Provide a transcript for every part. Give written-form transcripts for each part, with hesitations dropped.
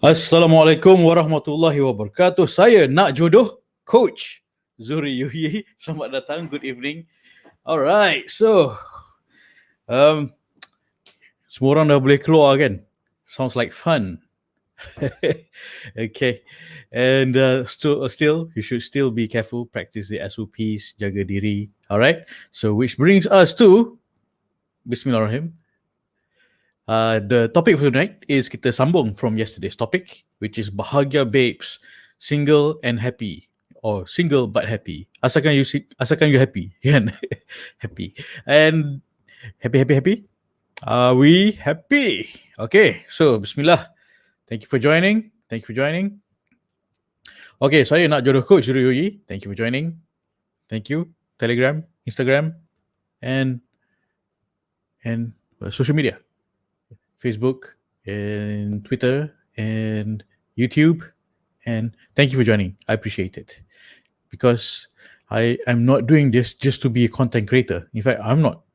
Assalamualaikum warahmatullahi wabarakatuh. Saya nak jodoh, Coach Zuhri. Selamat datang. Good evening. Alright, so semua orang dah boleh keluar kan? Sounds like fun. Okay, and still you should still be careful. Practice the SOPs. Jaga diri. Alright. So which brings us to Bismillahirrahmanirrahim. The topic for tonight is kita sambung from yesterday's topic, which is Bahagia babes, single and happy, or single but happy. Asalkan you happy, kan? Happy and happy. Are we happy? Okay, so Bismillah. Thank you for joining. Okay, saya nak jodoh coach Zuhri. Thank you for joining. Thank you. Telegram, Instagram, and social media. Facebook and Twitter and YouTube, and thank you for joining. I appreciate it, because I'm not doing this just to be a content creator. In fact, I'm not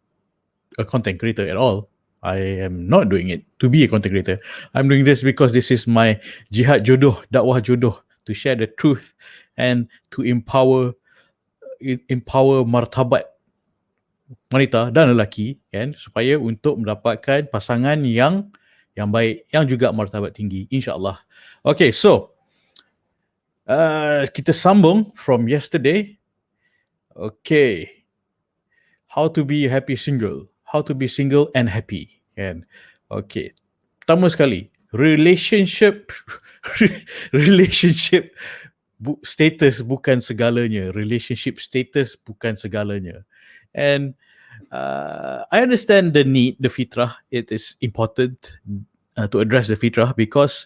a content creator at all. I am not doing it to be a content creator. I'm doing this because this is my jihad jodoh, dakwah jodoh, to share the truth and to empower martabat wanita dan lelaki, kan, supaya untuk mendapatkan pasangan yang baik, yang juga martabat tinggi, insyaAllah. Okay, so kita sambung from yesterday. Okay, how to be happy single, how to be single and happy, kan. Okay, pertama sekali, relationship status bukan segalanya. Relationship status bukan segalanya. And I understand the need, the fitrah. It is important to address the fitrah, because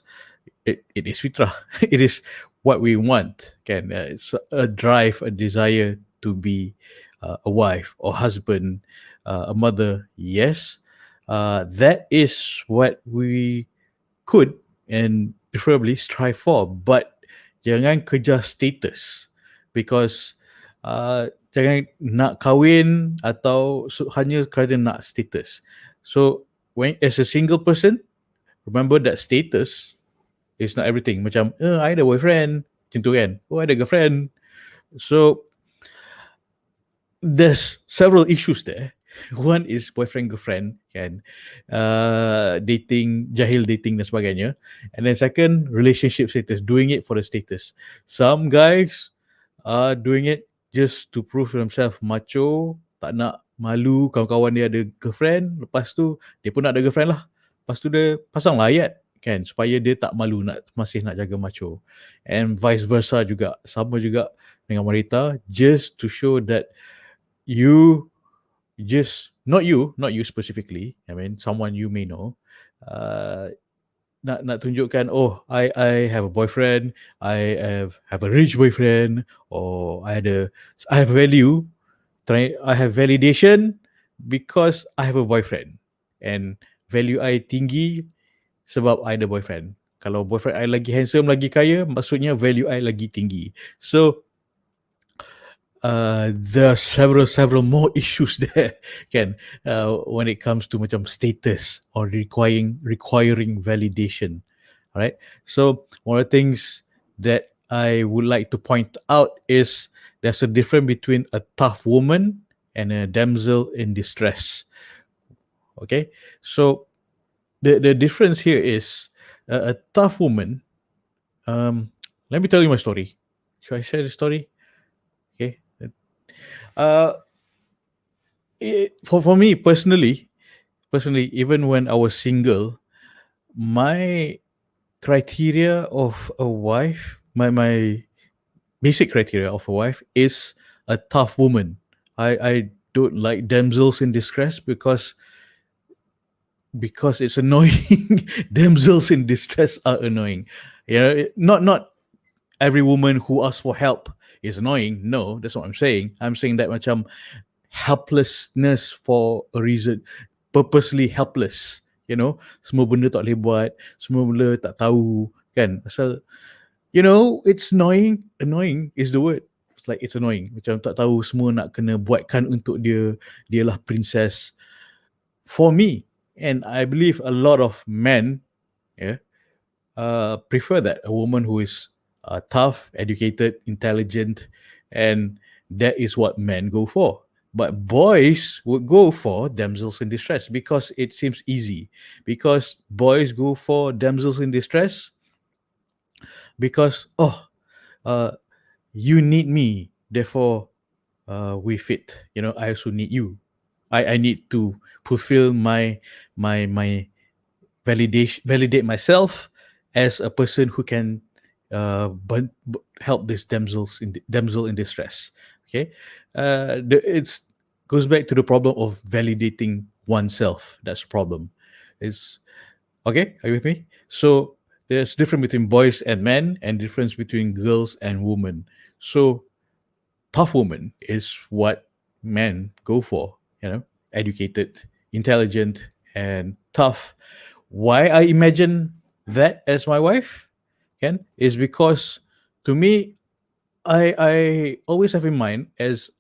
it is fitrah. It is what we want. Kan? It's a drive, a desire to be a wife or husband, a mother. Yes, that is what we could and preferably strive for. But jangan kejar status, because jangan nak kahwin atau hanya kerana nak status. So when as a single person, remember that status is not everything. Macam I ada boyfriend, macam tu kan. I ada girlfriend. So there's several issues there. One is boyfriend girlfriend, kan, dating, jahil dating dan sebagainya. And then second, relationship status, doing it for the status. Some guys are doing it just to prove themselves macho, tak nak malu kawan-kawan dia ada girlfriend, lepas tu dia pun nak ada girlfriend lah, lepas tu dia pasang lah ayat, kan, supaya dia tak malu, masih nak jaga macho. And vice versa juga, sama juga dengan wanita, just to show that you just, not you specifically, I mean someone you may know, nak tunjukkan, I have a boyfriend, I have a rich boyfriend, or I have value, I have validation because I have a boyfriend, and value I tinggi sebab I ada boyfriend. Kalau boyfriend I lagi handsome, lagi kaya, maksudnya value I lagi tinggi. So there are several more issues there, kan, when it comes to macam status or requiring validation. Alright, so one of the things that I would like to point out is there's a difference between a tough woman and a damsel in distress. Okay, so the difference here is a tough woman. Let me tell you my story. Should I share the story? Okay. For me personally, even when I was single, my criteria of a wife, my basic criteria of a wife is a tough woman. I don't like damsels in distress because it's annoying. Damsels in distress are annoying. Not every woman who asks for help is annoying. No, that's what I'm saying. I'm saying that macam helplessness for a reason, purposely helpless. Semua benda tak boleh buat, semua benda tak tahu, kan. Asal, it's annoying. Annoying is the word. It's like it's annoying. Macam tak tahu, semua nak kena buatkan untuk dia. Dialah princess. For me, and I believe a lot of men, prefer that, a woman who is tough, educated, intelligent, and that is what men go for. But boys would go for damsels in distress because it seems easy. Because boys go for damsels in distress because, oh, uh, you need me, therefore we fit. I also need you. I need to fulfill my validate myself as a person who can help this damsel in distress. Okay, it's goes back to the problem of validating oneself. That's the problem. It's okay. Are you with me? So there's difference between boys and men, and difference between girls and women. So tough woman is what men go for. Educated, intelligent, and tough. Why I imagine that as my wife, Ken, is because to me, I always have in mind as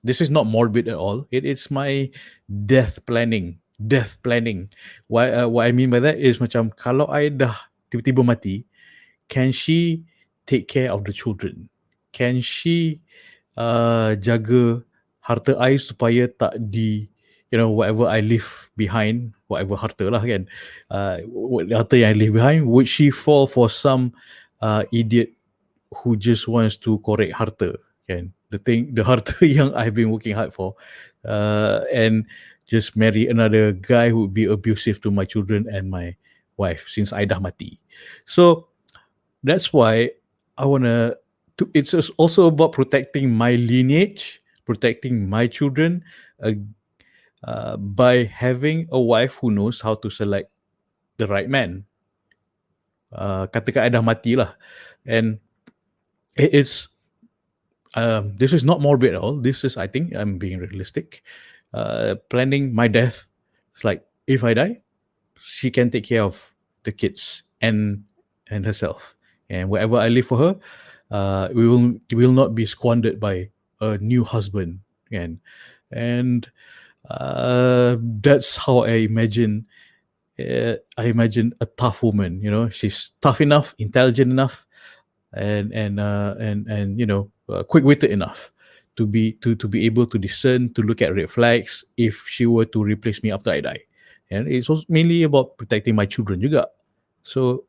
this is not morbid at all. It's my death planning. Death planning. What I mean by that is macam kalau I dah tiba-tiba mati, can she take care of the children? Can she jaga harta I supaya tak whatever I leave behind, whatever harta lah kan, harta yang I leave behind, would she fall for some idiot who just wants to korek harta, kan? The harta yang I've been working hard for, and just marry another guy who would be abusive to my children and my wife since I dah mati. So that's why I wanna. It's also about protecting my lineage, protecting my children, uh, by having a wife who knows how to select the right man. Katakan I dah mati lah, and it's this is not morbid at all. This is, I think, I'm being realistic. Planning my death. It's like if I die, she can take care of the kids and herself, and whatever I leave for her, it will not be squandered by a new husband, and that's how I imagine a tough woman. She's tough enough, intelligent enough, and quick-witted enough to be able to discern, to look at red flags if she were to replace me after I die. And it's also mainly about protecting my children juga. So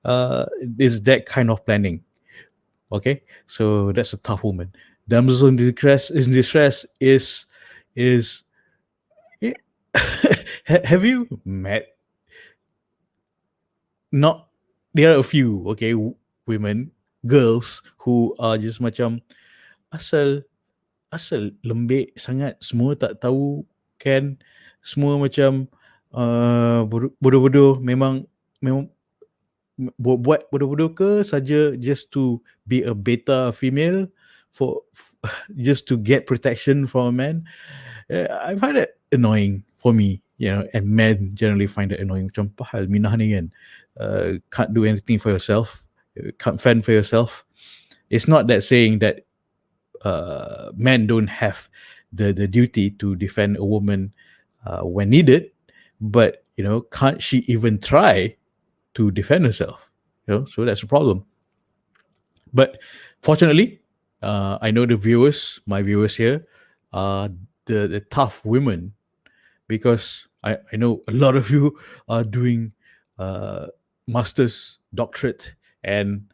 uh it's that kind of planning. Okay, so that's a tough woman. Damsel in distress is eh, have you met, not there are a few, okay, women, girls who are just macam asal asal lembik sangat, semua tak tahu, kan, semua macam bodoh-bodoh, memang buat bodoh-bodoh ke saja, just to be a beta female, for just to get protection from a man. I find it annoying for me, and men generally find it annoying. Macam pahal minah ni kan, can't do anything for yourself, can't fend for yourself. It's not that saying that men don't have the duty to defend a woman when needed, but can't she even try to defend herself? So that's a problem. But fortunately, I know my viewers here, are the tough women, because I know a lot of you are doing master's, doctorate, and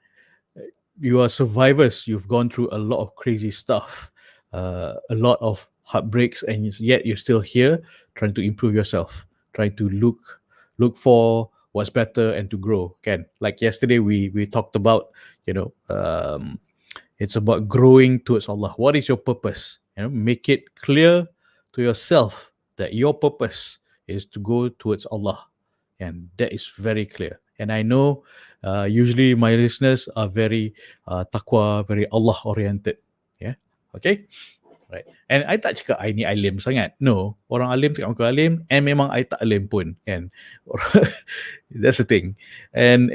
you are survivors. You've gone through a lot of crazy stuff, a lot of heartbreaks, and yet you're still here trying to improve yourself, trying to look for what's better and to grow. Can, like yesterday we talked about, it's about growing towards Allah. What is your purpose? Make it clear to yourself that your purpose is to go towards Allah, and that is very clear. And I know usually my listeners are very taqwa, very Allah oriented. Yeah. Okay. Right. And I tak cakap I ni alim sangat. No. Orang alim cakap muka alim, and memang I tak alim pun, kan. That's the thing. And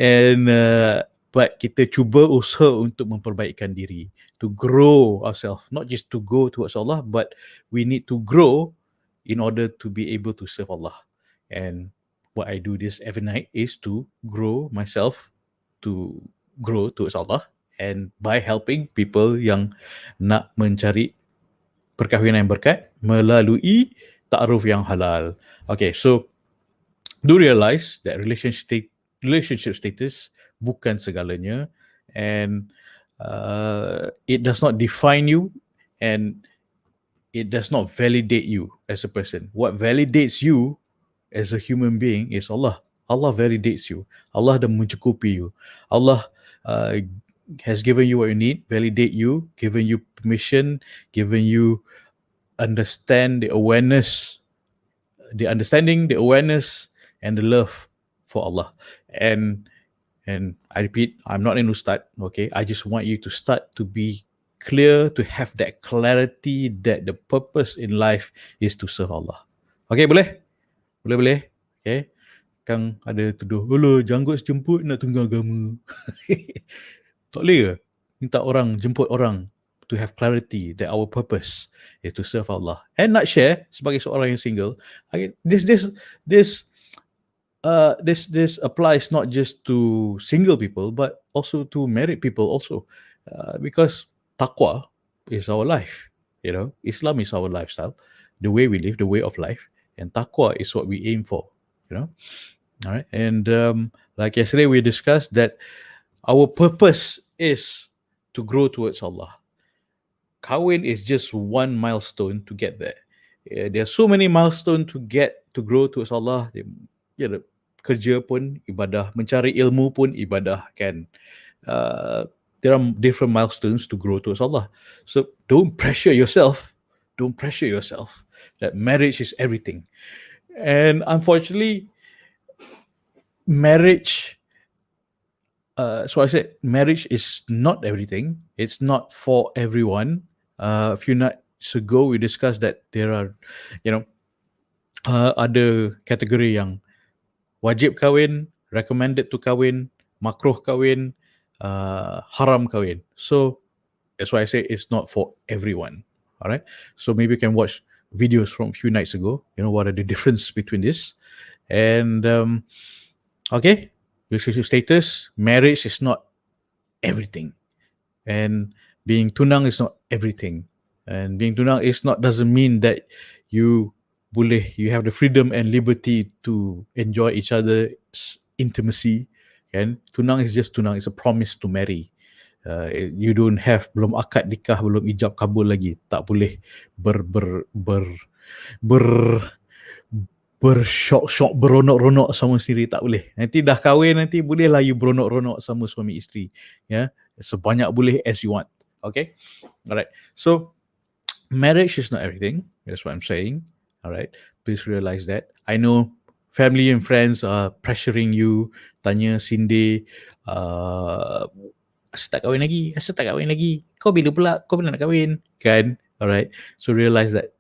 but kita cuba usaha untuk memperbaikkan diri, to grow ourselves, not just to go towards Allah, but we need to grow in order to be able to serve Allah. And why I do this every night is to grow myself, to grow towards Allah, and by helping people yang nak mencari perkahwinan yang berkat melalui ta'aruf yang halal. Okay, so do realize that relationship status bukan segalanya, and it does not define you, and it does not validate you as a person. What validates you as a human being is Allah. Allah validates you. Allah dah mencukupi you. Allah uh, has given you what you need, validate you, given you permission, given you the understanding, the awareness, and the love for Allah. And I repeat, I'm not an ustad, okay? I just want you to start to be clear, to have that clarity that the purpose in life is to serve Allah. Okay, boleh? Boleh? Okay. Kang ada tuduh, "Alah, janggut jemput nak tunggang agama." Tak boleh ke? Minta orang, jemput orang to have clarity that our purpose is to serve Allah. And nak share sebagai seorang yang single, this this applies not just to single people but also to married people also, because taqwa is our life. Islam is our lifestyle, the way we live, the way of life, and taqwa is what we aim for. All right. And like yesterday we discussed that our purpose is to grow towards Allah. Kahwin is just one milestone to get there. There are so many milestones to grow towards Allah. Kerja pun ibadah, mencari ilmu pun ibadah, kan. There are different milestones to grow towards Allah. So don't pressure yourself that marriage is everything. And unfortunately, marriage is not everything. It's not for everyone. A few nights ago we discussed that there are ada kategori yang wajib kahwin, recommended to kahwin, makruh kahwin, haram kahwin. So that's why I say it's not for everyone. All right. So maybe you can watch videos from a few nights ago. What are the difference between this? And okay, relationship status, marriage is not everything, and being tunang is not everything. And being tunang doesn't mean that you have the freedom and liberty to enjoy each other's intimacy. And tunang is just tunang. It's a promise to marry. You don't have, belum akad nikah, belum ijab kabul lagi, tak boleh bersyok-syok, beronok-ronok sama sendiri, tak boleh. Nanti dah kahwin, nanti bolehlah you beronok-ronok sama suami isteri, ya, sebanyak boleh as you want. Okay, alright. So marriage is not everything. That's what I'm saying. Alright, please realize that. I know family and friends are pressuring you, tanya Cindy, asal tak kahwin lagi, kau bila nak kahwin, kan? Alright, so realize that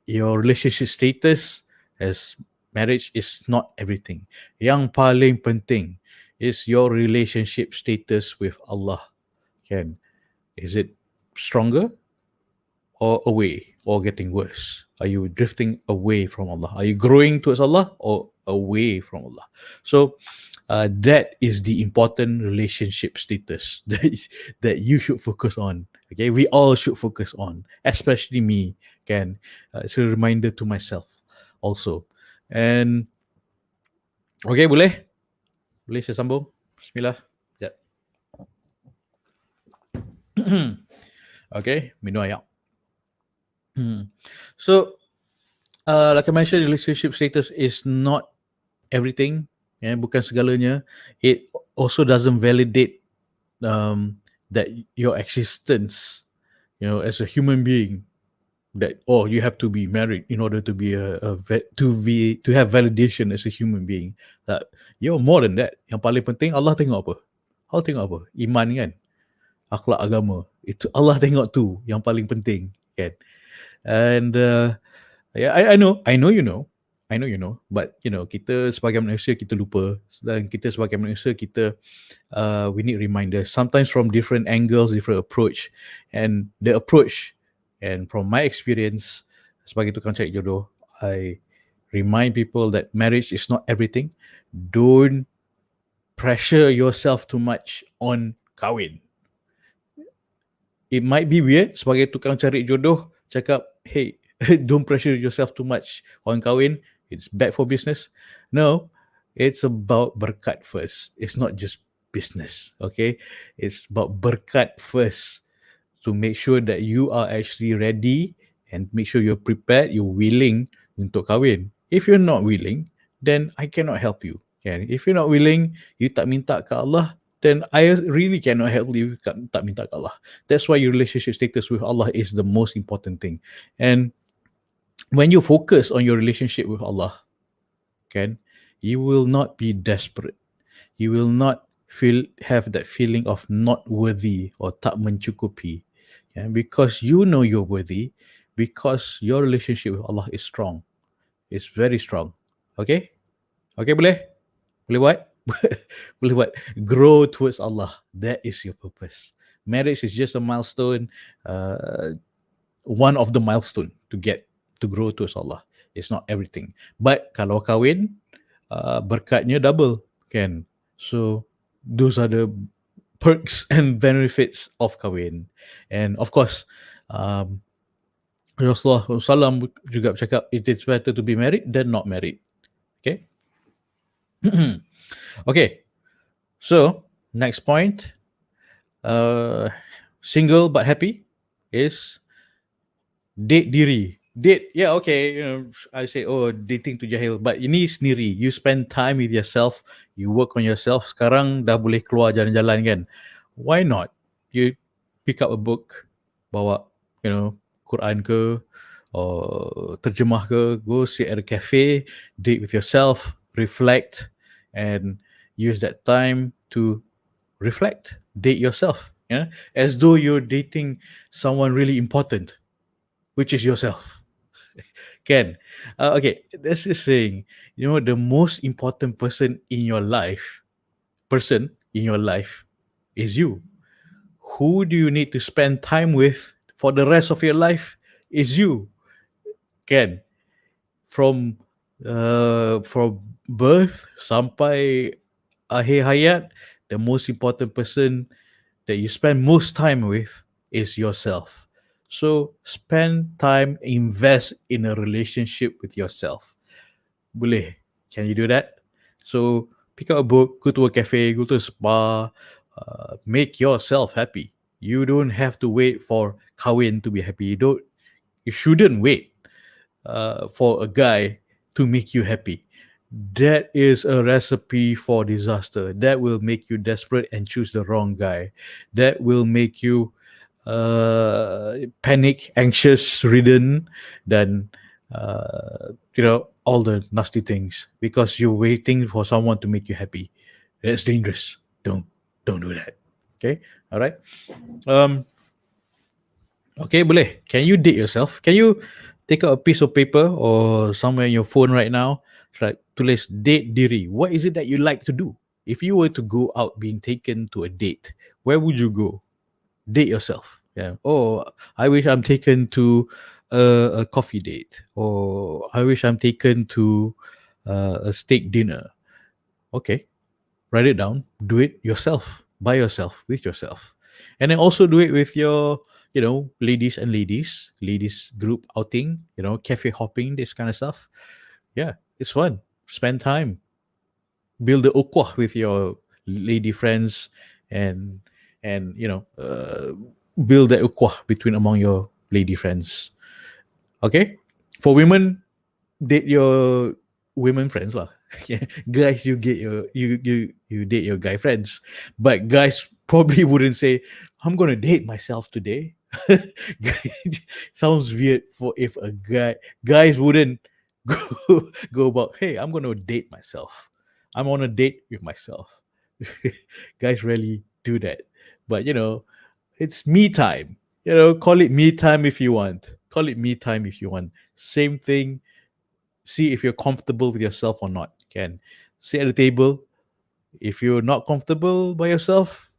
your relationship status as marriage is not everything. Yang paling penting is your relationship status with Allah. Kan? Is it stronger or away or getting worse? Are you drifting away from Allah? Are you growing towards Allah or away from Allah? So that is the important relationship status that you should focus on. Okay, we all should focus on, especially me. Can it's a reminder to myself also. And okay, boleh saya sambung? Bismillah. Sekejap. Okay, minum air. So like I mentioned, relationship status is not everything, bukan segalanya. It also doesn't validate that your existence, as a human being, that you have to be married in order to be to have validation as a human being. That you're more than that. Yang paling penting, Allah tengok apa? Allah tengok apa? Iman, kan? Akhlak agama. Itu Allah tengok tu yang paling penting, kan? And I know you know, but kita sebagai manusia kita lupa, dan kita sebagai manusia kita we need reminders sometimes from different angles, different approach. And the approach, and from my experience sebagai tukang cari jodoh, I Remind people that marriage is not everything. Don't pressure yourself too much on kahwin. It might be weird sebagai tukang cari jodoh cakap, hey, don't pressure yourself too much on kahwin. It's bad for business. No, it's about berkat first. It's not just business. Okay, it's about berkat first to make sure that you are actually ready and make sure you're prepared, you're willing untuk kahwin. If you're not willing, then I cannot help you. Okay? If you're not willing, you tak minta ke Allah, then I really cannot help you tak minta ke Allah. That's why your relationship status with Allah is the most important thing. And when you focus on your relationship with Allah, can you will not be desperate. You will not have that feeling of not worthy or tak mencukupi. Yeah, because you know you're worthy, because your relationship with Allah is strong. It's very strong. Okay? Okay, boleh? Boleh buat? Boleh buat. Grow towards Allah. That is your purpose. Marriage is just a milestone, one of the milestone to grow towards Allah. It's not everything. But kalau kahwin, berkatnya double, kan? So those are the perks and benefits of kahwin. And of course, Rasulullah SAW juga bercakap, it is better to be married than not married. Okay? Okay. So, next point. Single but happy is date diri. Date, yeah, okay. You know, I say, oh, dating to jahil. But ini sendiri. You spend time with yourself. You work on yourself. Sekarang dah boleh keluar jalan-jalan kan. Why not? You pick up a book, bawa, you know, Quran ke, or terjemah ke, go sit at a cafe, date with yourself, reflect, and use that time to reflect, date yourself, yeah, as though you're dating someone really important, which is yourself. Can okay, that's just saying, you know, the most important person in your life is you. Who do you need to spend time with for the rest of your life is you. Can from birth sampai akhir hayat, the most important person that you spend most time with is yourself. So spend time, invest in a relationship with yourself. Boleh? Can you do that? So pick up a book, go to a cafe, go to a spa, make yourself happy. You don't have to wait for kahwin to be happy. You shouldn't wait for a guy to make you happy. That is a recipe for disaster. That will make you desperate and choose the wrong guy. That will make you panic, anxious, ridden, then all the nasty things because you're waiting for someone to make you happy. That's dangerous. Don't do that. Okay, all right. Okay, boleh. Can you date yourself? Can you take out a piece of paper or somewhere in your phone right now? Like tulis date diri. What is it that you like to do? If you were to go out being taken to a date, where would you go? Date yourself. Yeah. Oh, I wish I'm taken to a coffee date, or I wish I'm taken to a steak dinner. Okay, write it down. Do it yourself, by yourself, with yourself, and then also do it with your, ladies group outing, cafe hopping, this kind of stuff. Yeah, it's fun. Spend time, build the ukhuwah with your lady friends, and build that ukhuwah between among your lady friends. Okay, for women, date your women friends lah. Yeah. Guys, you date your guy friends, but guys probably wouldn't say, I'm gonna date myself today. Sounds weird for if a guys wouldn't go about, hey, I'm gonna date myself, I'm on a date with myself. Guys rarely do that, but it's me time. Call it me time if you want. Call it me time if you want. Same thing. See if you're comfortable with yourself or not. Can sit at the table. If you're not comfortable by yourself,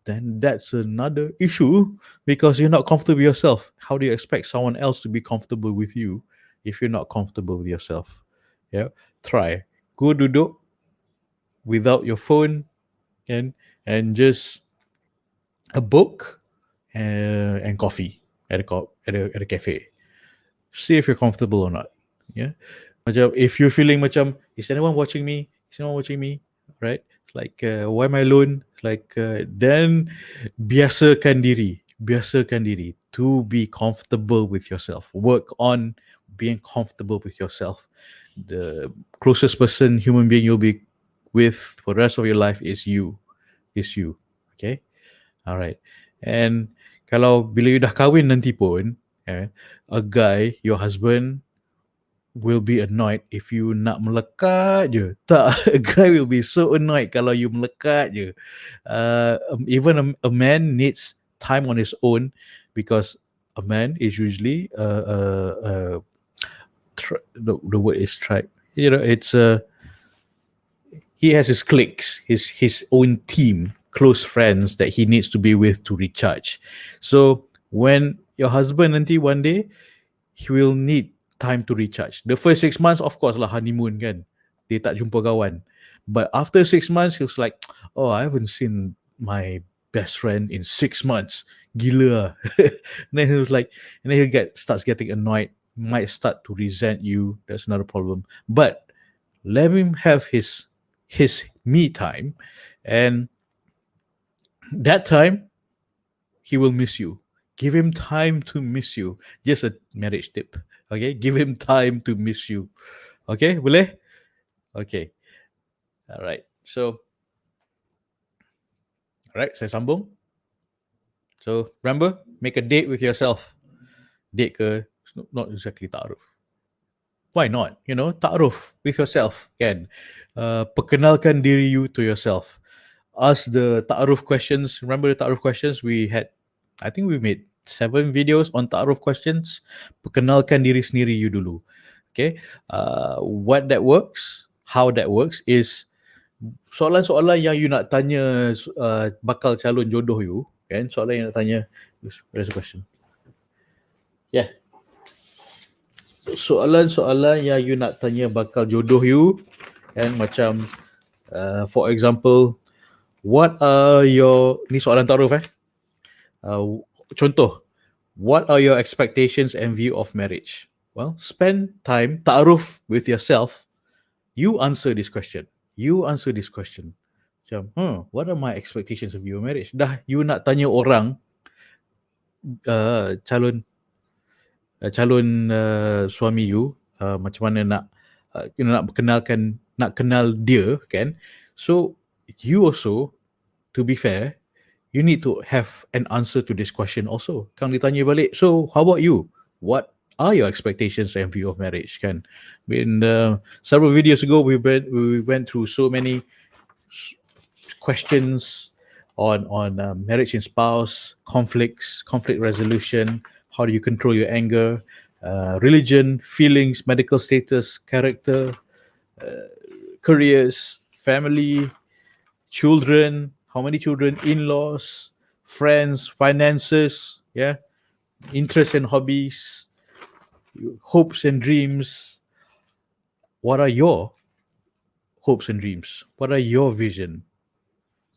then that's another issue because you're not comfortable with yourself. How do you expect someone else to be comfortable with you if you're not comfortable with yourself? Yeah, try. Go duduk without your phone and just a book and coffee at a cafe. See if you're comfortable or not. Yeah. Macam if you're feeling macam is anyone watching me? Is anyone watching me? Right? Like why am I alone? Like then biasakan diri to be comfortable with yourself. Work on being comfortable with yourself. The closest person, human being you'll be with for the rest of your life is you. Is you. Okay? Alright. And kalau bila you dah kahwin nanti pun, a guy, your husband, will be annoyed if you nak melekat je. Tak, a guy will be so annoyed kalau you melekat je. Even a man needs time on his own because a man is usually the word is tribe. You know, it's he has his cliques, his own team, close friends that he needs to be with to recharge. So when your husband nanti one day, he will need time to recharge. The first 6 months, of course lah honeymoon kan. Dia tak jumpa kawan. But after 6 months, he was like, oh, I haven't seen my best friend in 6 months. Gila. And then he was like, and then starts getting annoyed, might start to resent you. That's another problem. But let him have his me time, and that time he will miss you. Give him time to miss you. Just a marriage tip. Okay, give him time to miss you. Okay, boleh? Okay. Alright. So, alright, saya sambung. So, remember, make a date with yourself. Date ke, not exactly ta'aruf. Why not? You know, ta'aruf with yourself, kan? Perkenalkan diri you to yourself. Ask the ta'aruf questions. Remember the ta'aruf questions we had? I think we made 7 videos on ta'aruf questions. Perkenalkan diri sendiri you dulu. Okay. What that works, how that works is soalan-soalan yang you nak tanya bakal calon jodoh you, kan? Soalan yang nak tanya. Where's the question? Yeah. Soalan-soalan yang you nak tanya bakal jodoh you, kan? Macam for example, what are your, ni soalan ta'aruf contoh, what are your expectations and view of marriage? Well, spend time ta'aruf with yourself. You answer this question. Macam, what are my expectations of view of marriage? Dah you nak tanya orang calon suami you, macam mana nak nak kenal dia, kan? So you also, to be fair, you need to have an answer to this question also. Kang ditanya balik, so how about you? What are your expectations and view of marriage, kan? In several videos ago, we went through so many questions on marriage and spouse, conflict resolution, how do you control your anger, religion, feelings, medical status, character, careers, family, children, how many children, in-laws, friends, finances, yeah, interests and hobbies, hopes and dreams. What are your hopes and dreams? What are your vision?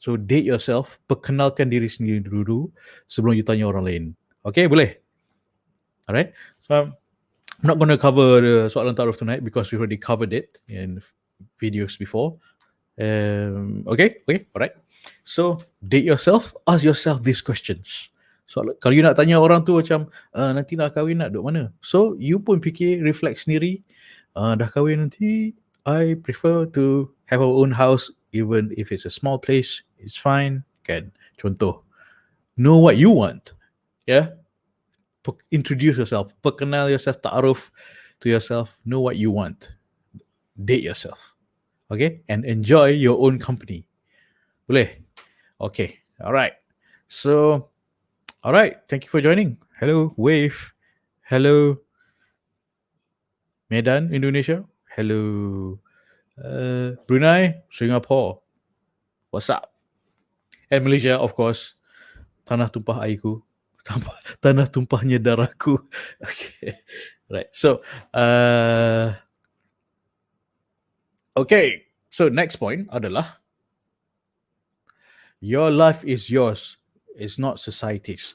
So date yourself, perkenalkan diri sendiri dulu sebelum you tanya orang lain. Okay, boleh? Alright. So I'm not going to cover the soalan ta'aruf tonight because we already covered it in videos before. Okay, alright. So date yourself, ask yourself these questions. So kalau you nak tanya orang tu macam nanti nak kahwin nak duduk mana? So you pun fikir, reflect sendiri. Dah kahwin nanti, I prefer to have our own house, even if it's a small place, it's fine, kan? Contoh, know what you want, yeah? Introduce yourself, perkenal yourself, ta'aruf to yourself, know what you want, date yourself, okay? And enjoy your own company. Boleh? Okay, alright. So, alright, thank you for joining. Hello, Wave. Hello, Medan, Indonesia. Hello, Brunei, Singapore. What's up? And Malaysia, of course. Tanah tumpah airku. Tanah tumpahnya darahku. Okay. Right. So, Okay, so next point adalah your life is yours, it's not society's.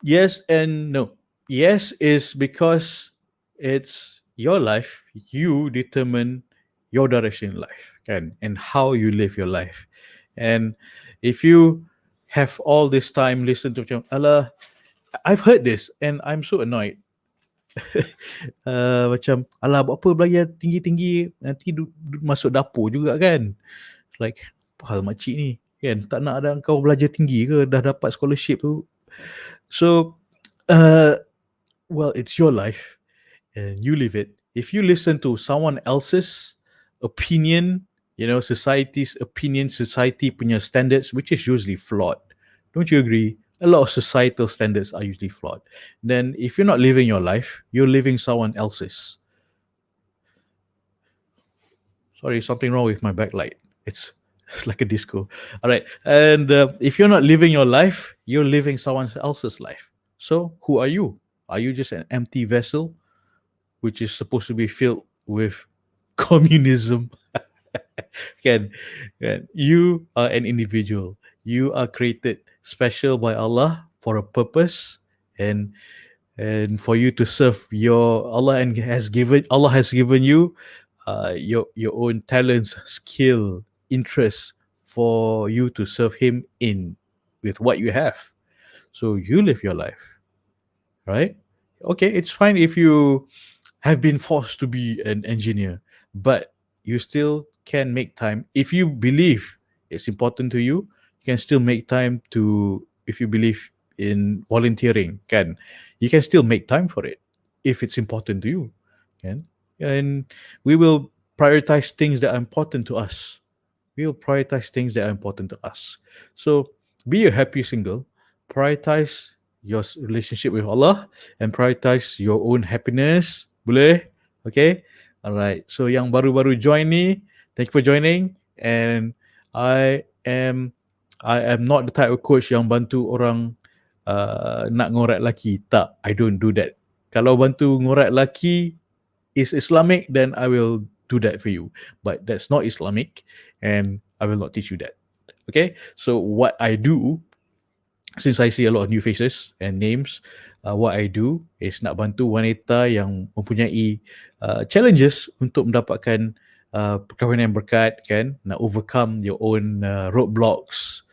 Yes and no. Yes is because it's your life, you determine your direction in life, kan, and how you live your life. And if you have all this time listen to macam, alah, I've heard this and I'm so annoyed. Macam, alah, buat apa belajar tinggi-tinggi, nanti masuk dapur juga kan. Like, apa hal makcik ni, kan, tak nak ada kau belajar tinggi ke, dah dapat scholarship tu. So well, it's your life and you live it. If you listen to someone else's opinion, society's opinion, society punya standards, which is usually flawed, don't you agree? A lot of societal standards are usually flawed. Then, if you're not living your life, you're living someone else's. Sorry, something wrong with my backlight. It's like a disco. All right. And if you're not living your life, you're living someone else's life. So, who are you? Are you just an empty vessel, which is supposed to be filled with communism? Can you are an individual. You are created special by Allah for a purpose, and for you to serve your Allah, and Allah has given you your own talents, skill, interest for you to serve Him in with what you have. So you live your life, right? Okay, it's fine if you have been forced to be an engineer, but you still can make time if you believe it's important to you. You can still make time to, if you believe in volunteering, you can still make time for it if it's important to you, can and we will prioritize things that are important to us. We will prioritize things that are important to us. So be a happy single, prioritize your relationship with Allah, and prioritize your own happiness. Boleh? Okay? Alright. So yang baru-baru join ni, thank you for joining. And I am not the type of coach yang bantu orang nak ngorat laki. Tak, I don't do that. Kalau bantu ngorat laki is Islamic, then I will do that for you. But that's not Islamic, and I will not teach you that. Okay? So what I do, since I see a lot of new faces and names, what I do is nak bantu wanita yang mempunyai challenges untuk mendapatkan perkahwinan yang berkat, kan, nak overcome your own roadblocks,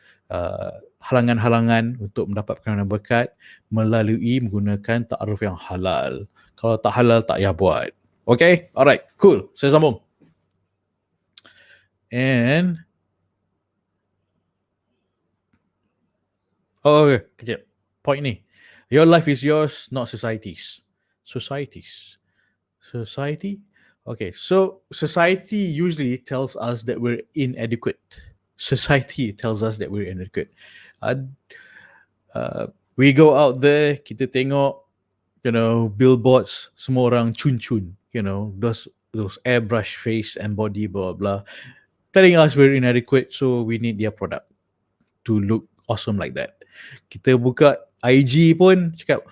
halangan-halangan untuk mendapat perkahwinan yang berkat melalui menggunakan ta'aruf yang halal. Kalau tak halal, tak payah buat. Okay? Alright, cool. Saya sambung. And okay, kejap. Point ni. Your life is yours, not society's. Society's. Society? Okay, so society usually tells us that we're inadequate. Society tells us that we're inadequate. We go out there, kita tengok, billboards, semua orang cun-cun, those airbrush face and body, blah, blah, telling us we're inadequate, so we need their product to look awesome like that. Kita buka IG pun cakap,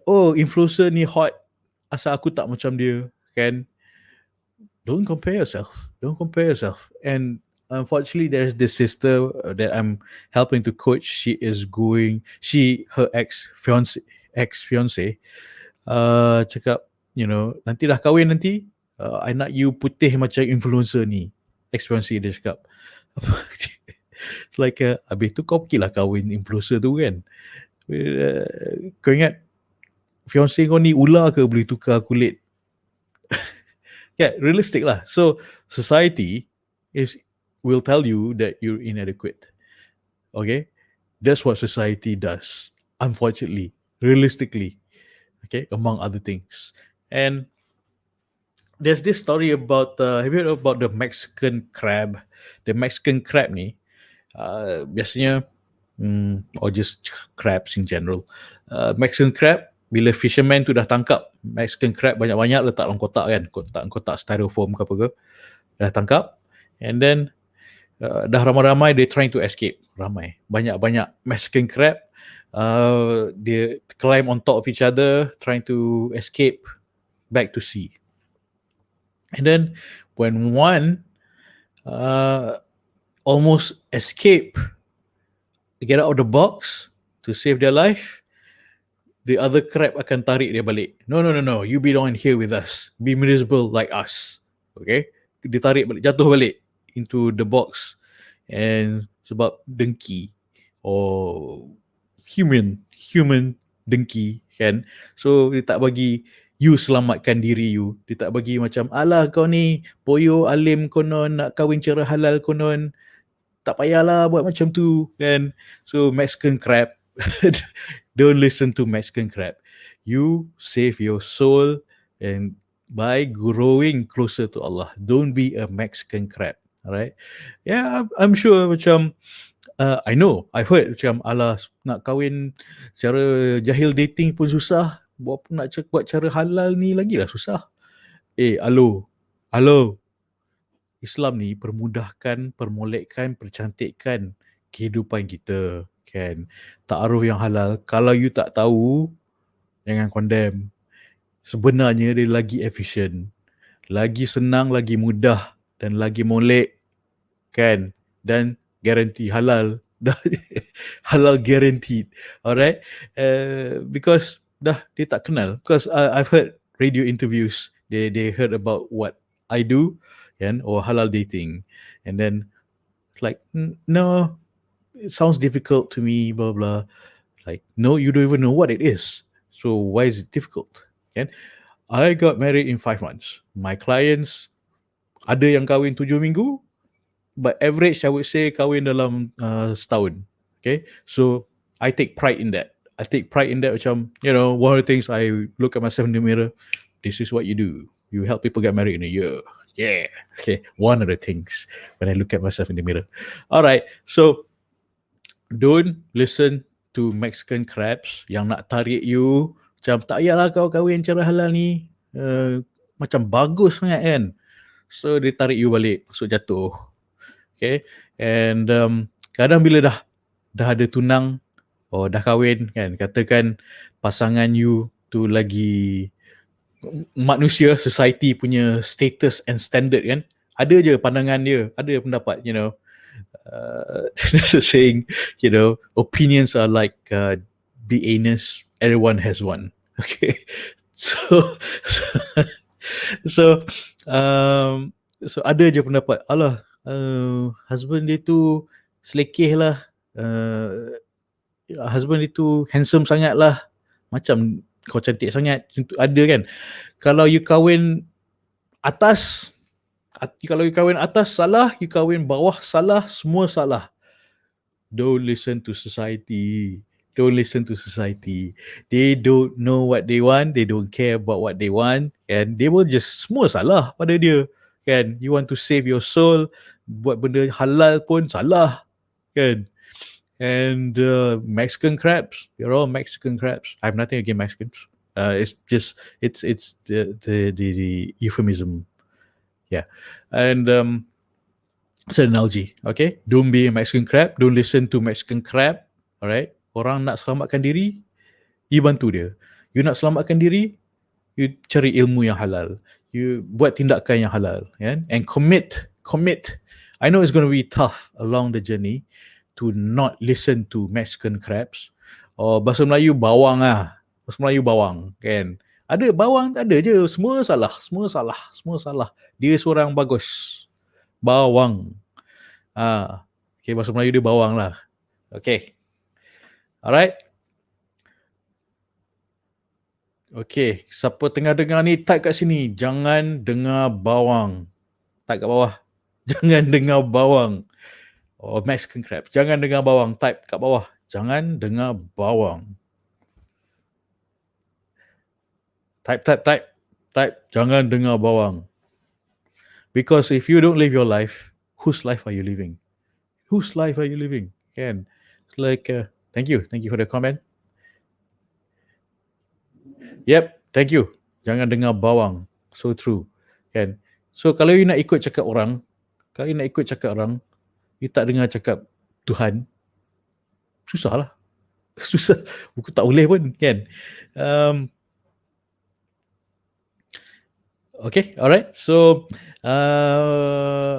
oh, influencer ni hot, asal aku tak macam dia, kan? Don't compare yourself. And unfortunately, there's this sister that I'm helping to coach. Her ex-fiance, cakap, nanti dah kahwin nanti, I nak you putih macam influencer ni. Ex-fiance dia cakap. It's like, habis tu kau pergilah kahwin influencer tu, kan? Kau ingat fiance kau ni ular ke boleh tukar kulit? Yeah, realistic lah. So society will tell you that you're inadequate. Okay, that's what society does. Unfortunately, realistically, okay, among other things. And there's this story about have you heard about the Mexican crab? The Mexican crab ni, biasanya, or just crabs in general. Mexican crab, bila fisherman tu dah tangkap Mexican crab banyak-banyak, letak dalam kotak, kan, kotak styrofoam ke apa ke, dah tangkap, and then dah ramai-ramai they trying to escape, banyak-banyak Mexican crab, they climb on top of each other trying to escape back to sea. And then when one almost escape, get out of the box to save their life, the other crab akan tarik dia balik. No, no, no, no. You be the one here with us. Be miserable like us. Okay? Dia tarik balik, jatuh balik into the box. And sebab dengki or human dengki kan. So dia tak bagi you selamatkan diri you. Dia tak bagi macam, alah kau ni poyo alim konon, nak kahwin cara halal konon, tak payahlah buat macam tu kan. So Mexican crab, don't listen to Mexican crab. You save your soul and by growing closer to Allah. Don't be a Mexican crab. Alright? Yeah, I'm sure macam I know, I've heard macam alah nak kahwin cara jahil dating pun susah. Buat nak buat cara halal ni lagi lah susah. Alo, Islam ni permudahkan, permolekkan, percantikkan kehidupan kita kan. Ta'aruf yang halal, kalau you tak tahu, jangan condemn. Sebenarnya dia lagi efisien, lagi senang, lagi mudah dan lagi molek kan, dan guarantee halal. Halal guaranteed. Alright, because dah dia tak kenal. Because I've heard radio interviews, they heard about what I do kan, or halal dating, and then like no, it sounds difficult to me, blah blah. Like, no, you don't even know what it is, so why is it difficult kan. I got married in 5 months. My clients ada yang kahwin 7 minggu, but average I would say kahwin dalam setahun. Okay, so I take pride in that. I take pride in that. Macam, you know, one of the things I look at myself in the mirror, this is what you do. You help people get married in a year. Yeah. Okay, one of the things when I look at myself in the mirror. All right, so don't listen to Mexican crabs yang nak tarik you. Macam, tak payahlah kau kahwin cara halal ni. Macam bagus sangat kan. So dia tarik you balik, so jatuh. Okay, and kadang bila dah ada tunang or dah kahwin kan, katakan pasangan you tu lagi manusia, society punya status and standard kan, ada je pandangan dia, ada pendapat, you know. There's a saying, you know, opinions are like the anus, everyone has one. Okay, so so so ada je pendapat, alah husband dia tu selekeh lah, husband dia tu handsome sangat lah, macam kau cantik sangat, ada kan. Kalau you kahwin atas, kalau you kahwin atas salah, you kahwin bawah salah, semua salah. Don't listen to society. Don't listen to society. They don't know what they want. They don't care about what they want. And they will just, semua salah pada dia. Kan? You want to save your soul, buat benda halal pun salah. Kan? And Mexican crabs, they're all Mexican crabs. I have nothing against Mexicans. It's just, it's the euphemism. Yeah. And it's an analogy, okay? Don't be a Mexican crab. Don't listen to Mexican crab. Alright? Orang nak selamatkan diri, you bantu dia. You nak selamatkan diri, you cari ilmu yang halal. You buat tindakan yang halal, kan? And commit. I know it's going to be tough along the journey to not listen to Mexican crabs. Or bahasa Melayu bawang lah. Bahasa Melayu bawang, kan? Ada bawang, ada je. Semua salah. Dia seorang bagus. Bawang. Okay, bahasa Melayu dia bawang lah. Okay. Alright. Okay, siapa tengah dengar ni, type kat sini. Jangan dengar bawang. Type kat bawah. Jangan dengar bawang. Oh, Mexican crab. Jangan dengar bawang. Type kat bawah. Jangan dengar bawang. Type. Jangan dengar bawang. Because if you don't live your life, whose life are you living? Whose life are you living? Kan? It's like, thank you for the comment. Yep, thank you. Jangan dengar bawang. So true. Kan? So kalau you nak ikut cakap orang, you tak dengar cakap Tuhan, susah lah. Susah. Buku tak boleh pun, kan? Okay, alright. So,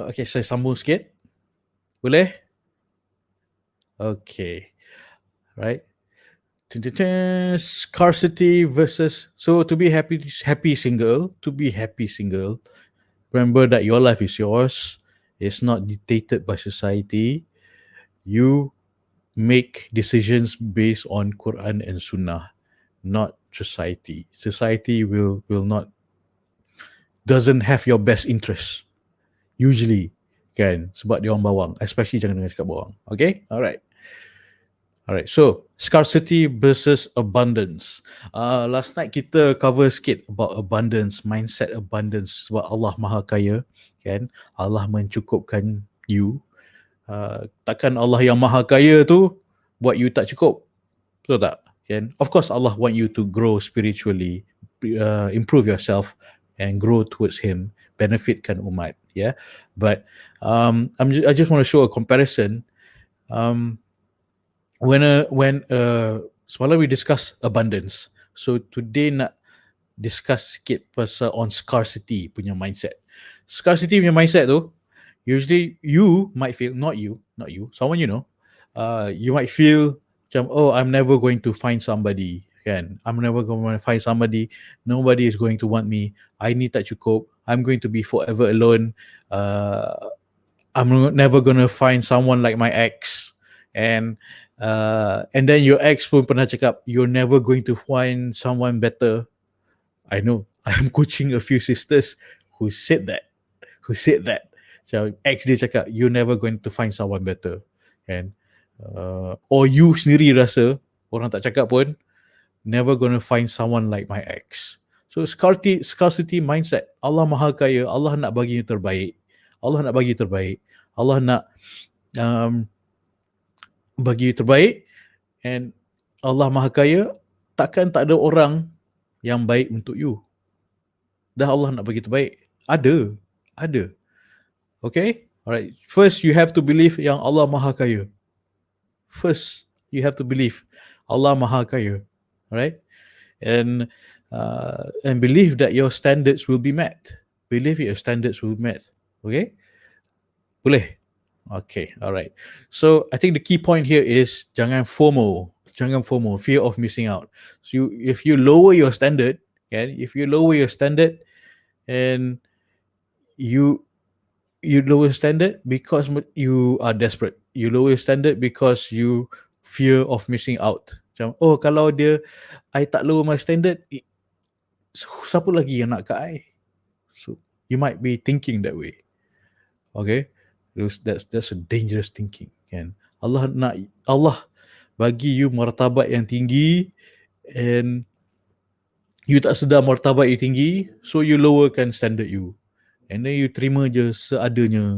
okay, saya sambung sikit. Boleh? Okay, right. Scarcity versus, so to be happy single, remember that your life is yours. It's not dictated by society. You make decisions based on Quran and Sunnah, not society. Society will not, doesn't have your best interest usually, kan, sebab dia orang bawang, especially jangan dengar cakap bawang. Okay, alright, so scarcity versus abundance. Last night kita cover sikit about abundance, mindset abundance, sebab Allah Maha Kaya, kan, Allah mencukupkan you. Takkan Allah yang Maha Kaya tu buat you tak cukup, betul tak? Kan? Of course Allah want you to grow spiritually, improve yourself and grow towards Him, benefitkan umat, yeah. But I just want to show a comparison. When semalam we discuss abundance, so today nak discuss sikit pasal on scarcity punya mindset. Scarcity punya mindset tu, usually you might feel, not you, someone you know, you might feel macam, oh, I'm never going to find somebody, kan, I'm never going to find somebody, nobody is going to want me, I need tak cukup, I'm going to be forever alone, I'm never going to find someone like my ex, and then your ex pun pernah cakap, you're never going to find someone better. I know, I'm coaching a few sisters who said that. So ex dia cakap, you're never going to find someone better, kan? Or you sendiri rasa, orang tak cakap pun, never gonna find someone like my ex. So scarcity mindset. Allah Maha Kaya, Allah nak bagi yang terbaik. Allah nak bagi terbaik. Allah nak bagi terbaik, and Allah Maha Kaya, takkan tak ada orang yang baik untuk you. Dah Allah nak bagi terbaik. Ada. Okay? Alright. First, you have to believe yang Allah Maha Kaya. First, you have to believe Allah Maha Kaya. Alright? And believe that your standards will be met. Believe your standards will be met. Okay? Boleh? Okay, alright. So I think the key point here is jangan FOMO, fear of missing out. So if you lower your standard, and you lower standard because you are desperate. You lower standard because you fear of missing out. Macam, oh, kalau I tak lower my standard, siapa lagi yang nak kat I? So you might be thinking that way. Okay, that's a dangerous thinking, kan? Allah bagi you martabat yang tinggi, and you tak sedar martabat you tinggi, so you lowerkan standard you, and then you terima je seadanya,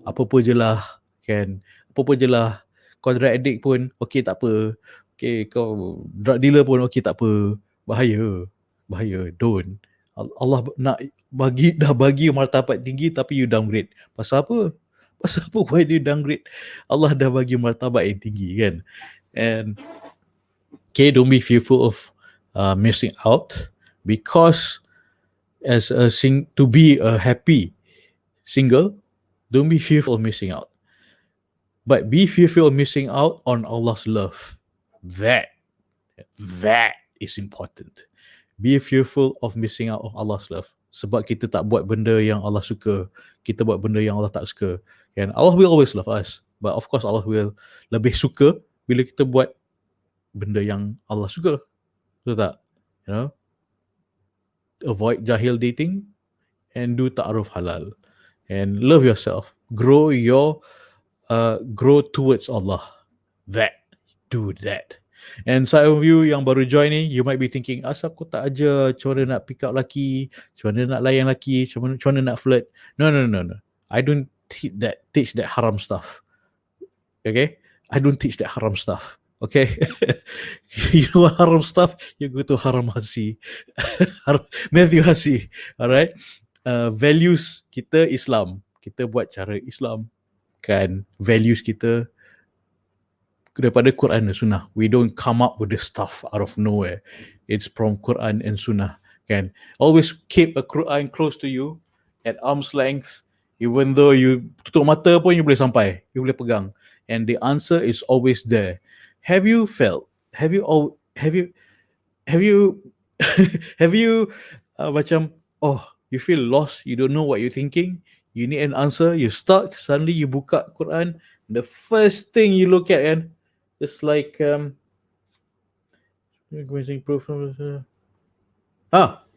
apa-apa je lah, kan? Apa-apa je lah. Kau drug addict pun, okay, tak apa. Okay, kau drug dealer pun, okay, tak apa. Bahaya, don't. Allah nak dah bagi martabat tinggi, tapi you downgrade. Pasal apa? Why do you downgrade? Allah dah bagi martabat yang tinggi, kan? And okay, don't be fearful of missing out, because to be a happy single, don't be fearful of missing out, but be fearful of missing out on Allah's love. That is important. Be fearful of missing out on Allah's love. Sebab kita tak buat benda yang Allah suka, kita buat benda yang Allah tak suka, kan? Allah will always love us, but of course Allah will lebih suka bila kita buat benda yang Allah suka. Betul tak? You know, avoid jahil dating and do ta'aruf halal, and love yourself, grow towards Allah. Do that. And some of you yang baru join ni, you might be thinking, asal aku tak ajar macam mana nak pick up lelaki, macam mana nak layan lelaki, macam mana nak flirt. No. I don't teach that haram stuff. Okay? I don't teach that haram stuff. Okay? You know haram stuff, you go to haram hasi. Matthew hasi. Alright? Values kita Islam. Kita buat cara Islam. Kan? Values kita daripada Quran dan Sunnah. We don't come up with this stuff out of nowhere. It's from Quran and Sunnah. Kan? Always keep a Quran close to you at arm's length. Even though you tutup mata pun you boleh sampai, you boleh pegang, and the answer is always there. Have you felt? Have you all? Have you? have you? Macam, oh, you feel lost. You don't know what you're thinking. You need an answer. You're stuck. Suddenly you buka Quran. The first thing you look at, and it's like proof.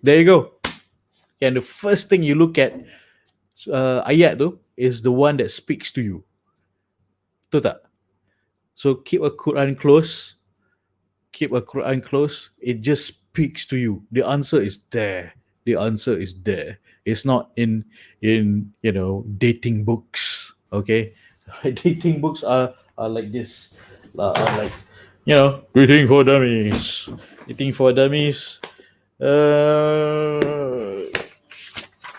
There you go. And the first thing you look at ayat tu is the one that speaks to you. Betul tak? So keep a Quran close. Keep a Quran close. It just speaks to you. The answer is there. The answer is there. It's not in dating books. Okay, dating books are like this. Are like dating for dummies. Dating for dummies.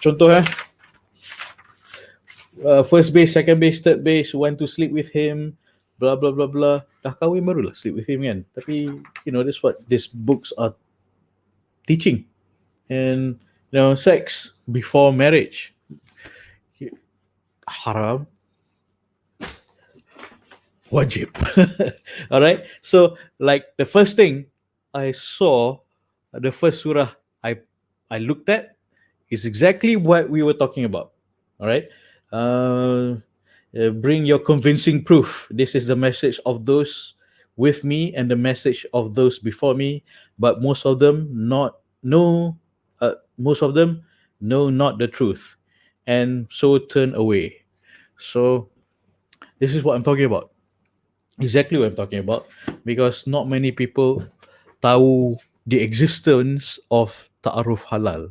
Contoh first base, second base, third base, want to sleep with him, blah blah blah blah. Dah kahwin barulah sleep with him kan. Tapi that's what these books are teaching. And sex before marriage, haram, wajib. All right. So like the first thing I saw, the first surah I looked at is exactly what we were talking about. All right. Bring your convincing proof. This is the message of those with me and the message of those before me, but most of them most of them know not the truth, and so turn away. So this is what I'm talking about. Exactly what I'm talking about, because not many people tahu the existence of ta'aruf halal.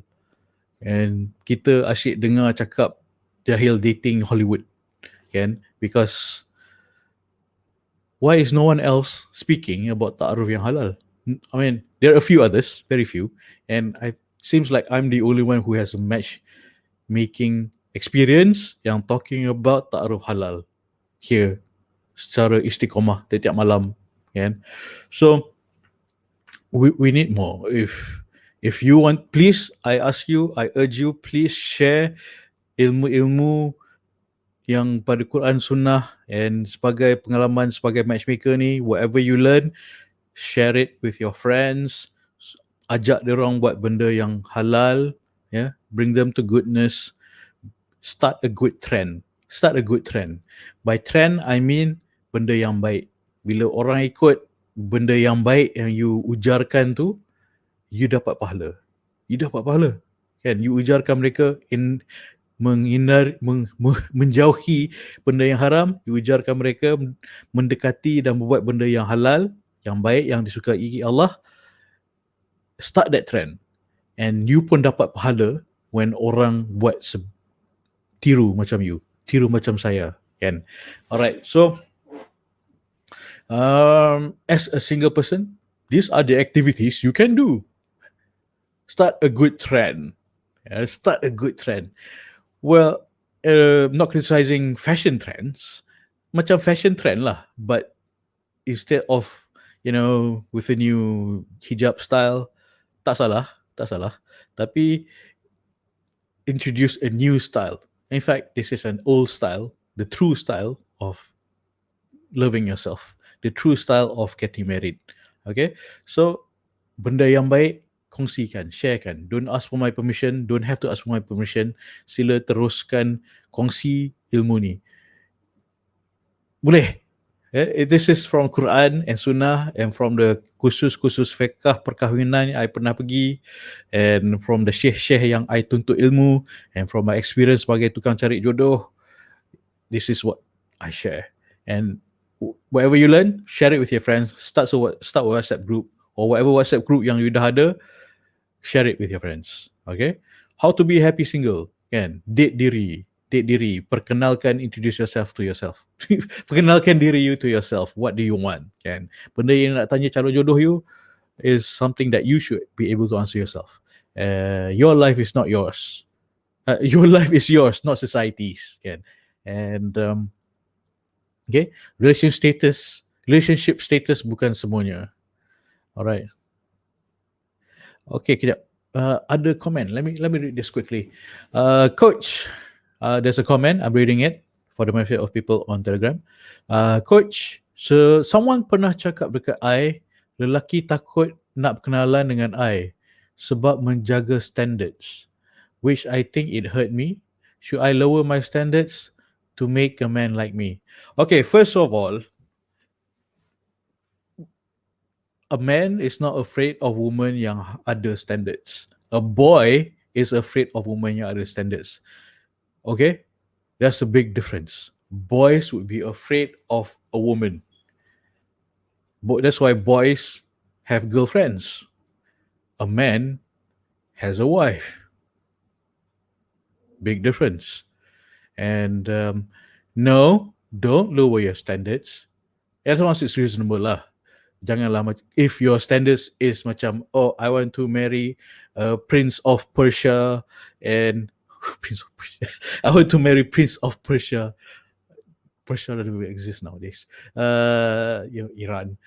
And kita asyik dengar cakap jahil dating Hollywood, kan? Because why is no one else speaking about ta'aruf yang halal? I mean, there are a few others, very few, and it seems like I'm the only one who has a matchmaking experience yang talking about ta'aruf halal here secara istiqomah setiap malam, kan? So we need more. If you want, please, I ask you, I urge you, please share ilmu-ilmu yang pada Quran Sunnah, and sebagai pengalaman sebagai matchmaker ni, whatever you learn, share it with your friends. Ajak dia orang buat benda yang halal, bring them to goodness. Start a good trend. By trend I mean benda yang baik. Bila orang ikut benda yang baik yang you ujarkan tu, you dapat pahala. Kan? You ujarkan mereka menjauhi benda yang haram, you ujarkan mereka mendekati dan membuat benda yang halal, yang baik, yang disukai Allah. Start that trend, and you pun dapat pahala when orang buat tiru macam you, tiru macam saya, kan? Alright, so as a single person, these are the activities you can do. Start a good trend. Well, not criticizing fashion trends, macam fashion trend lah, but instead of with a new hijab style, tak salah, tapi introduce a new style. In fact, this is an old style, the true style of loving yourself, the true style of getting married. Okay, so benda yang baik, kongsikan, sharekan. Don't ask for my permission, don't have to ask for my permission. Sila teruskan kongsi ilmu ni. Boleh. This is from Quran and Sunnah, and from the kursus fiqh perkahwinan I pernah pergi, and from the syekh-syekh yang I tuntut ilmu, and from my experience sebagai tukang cari jodoh. This is what I share. And whatever you learn, share it with your friends. Start a WhatsApp group, or whatever WhatsApp group yang you dah ada, share it with your friends. Okay? How to be a happy single? Kan? Date diri. Perkenalkan, introduce yourself to yourself. Perkenalkan diri you to yourself. What do you want? Kan? Benda yang nak tanya calon jodoh you is something that you should be able to answer yourself. Your life is not yours. Your life is yours, not society's. Kan? And okay, relationship status bukan semuanya. Alright. Okay, kejap. Other comment. Let me read this quickly. Coach, there's a comment. I'm reading it for the benefit of people on Telegram. Coach, so someone pernah cakap dekat I, lelaki takut nak berkenalan dengan I sebab menjaga standards, which I think it hurt me. Should I lower my standards to make a man like me? Okay, first of all, a man is not afraid of women yang ada standards. A boy is afraid of women yang ada standards. Okay? That's a big difference. Boys would be afraid of a woman. That's why boys have girlfriends. A man has a wife. Big difference. And no, don't lower your standards. As long as it's reasonable lah. Janganlah if your standards is macam, oh, I want to marry Prince of Persia and Prince of Persia. I want to marry Prince of Persia. Persia doesn't really exist nowadays. Iran.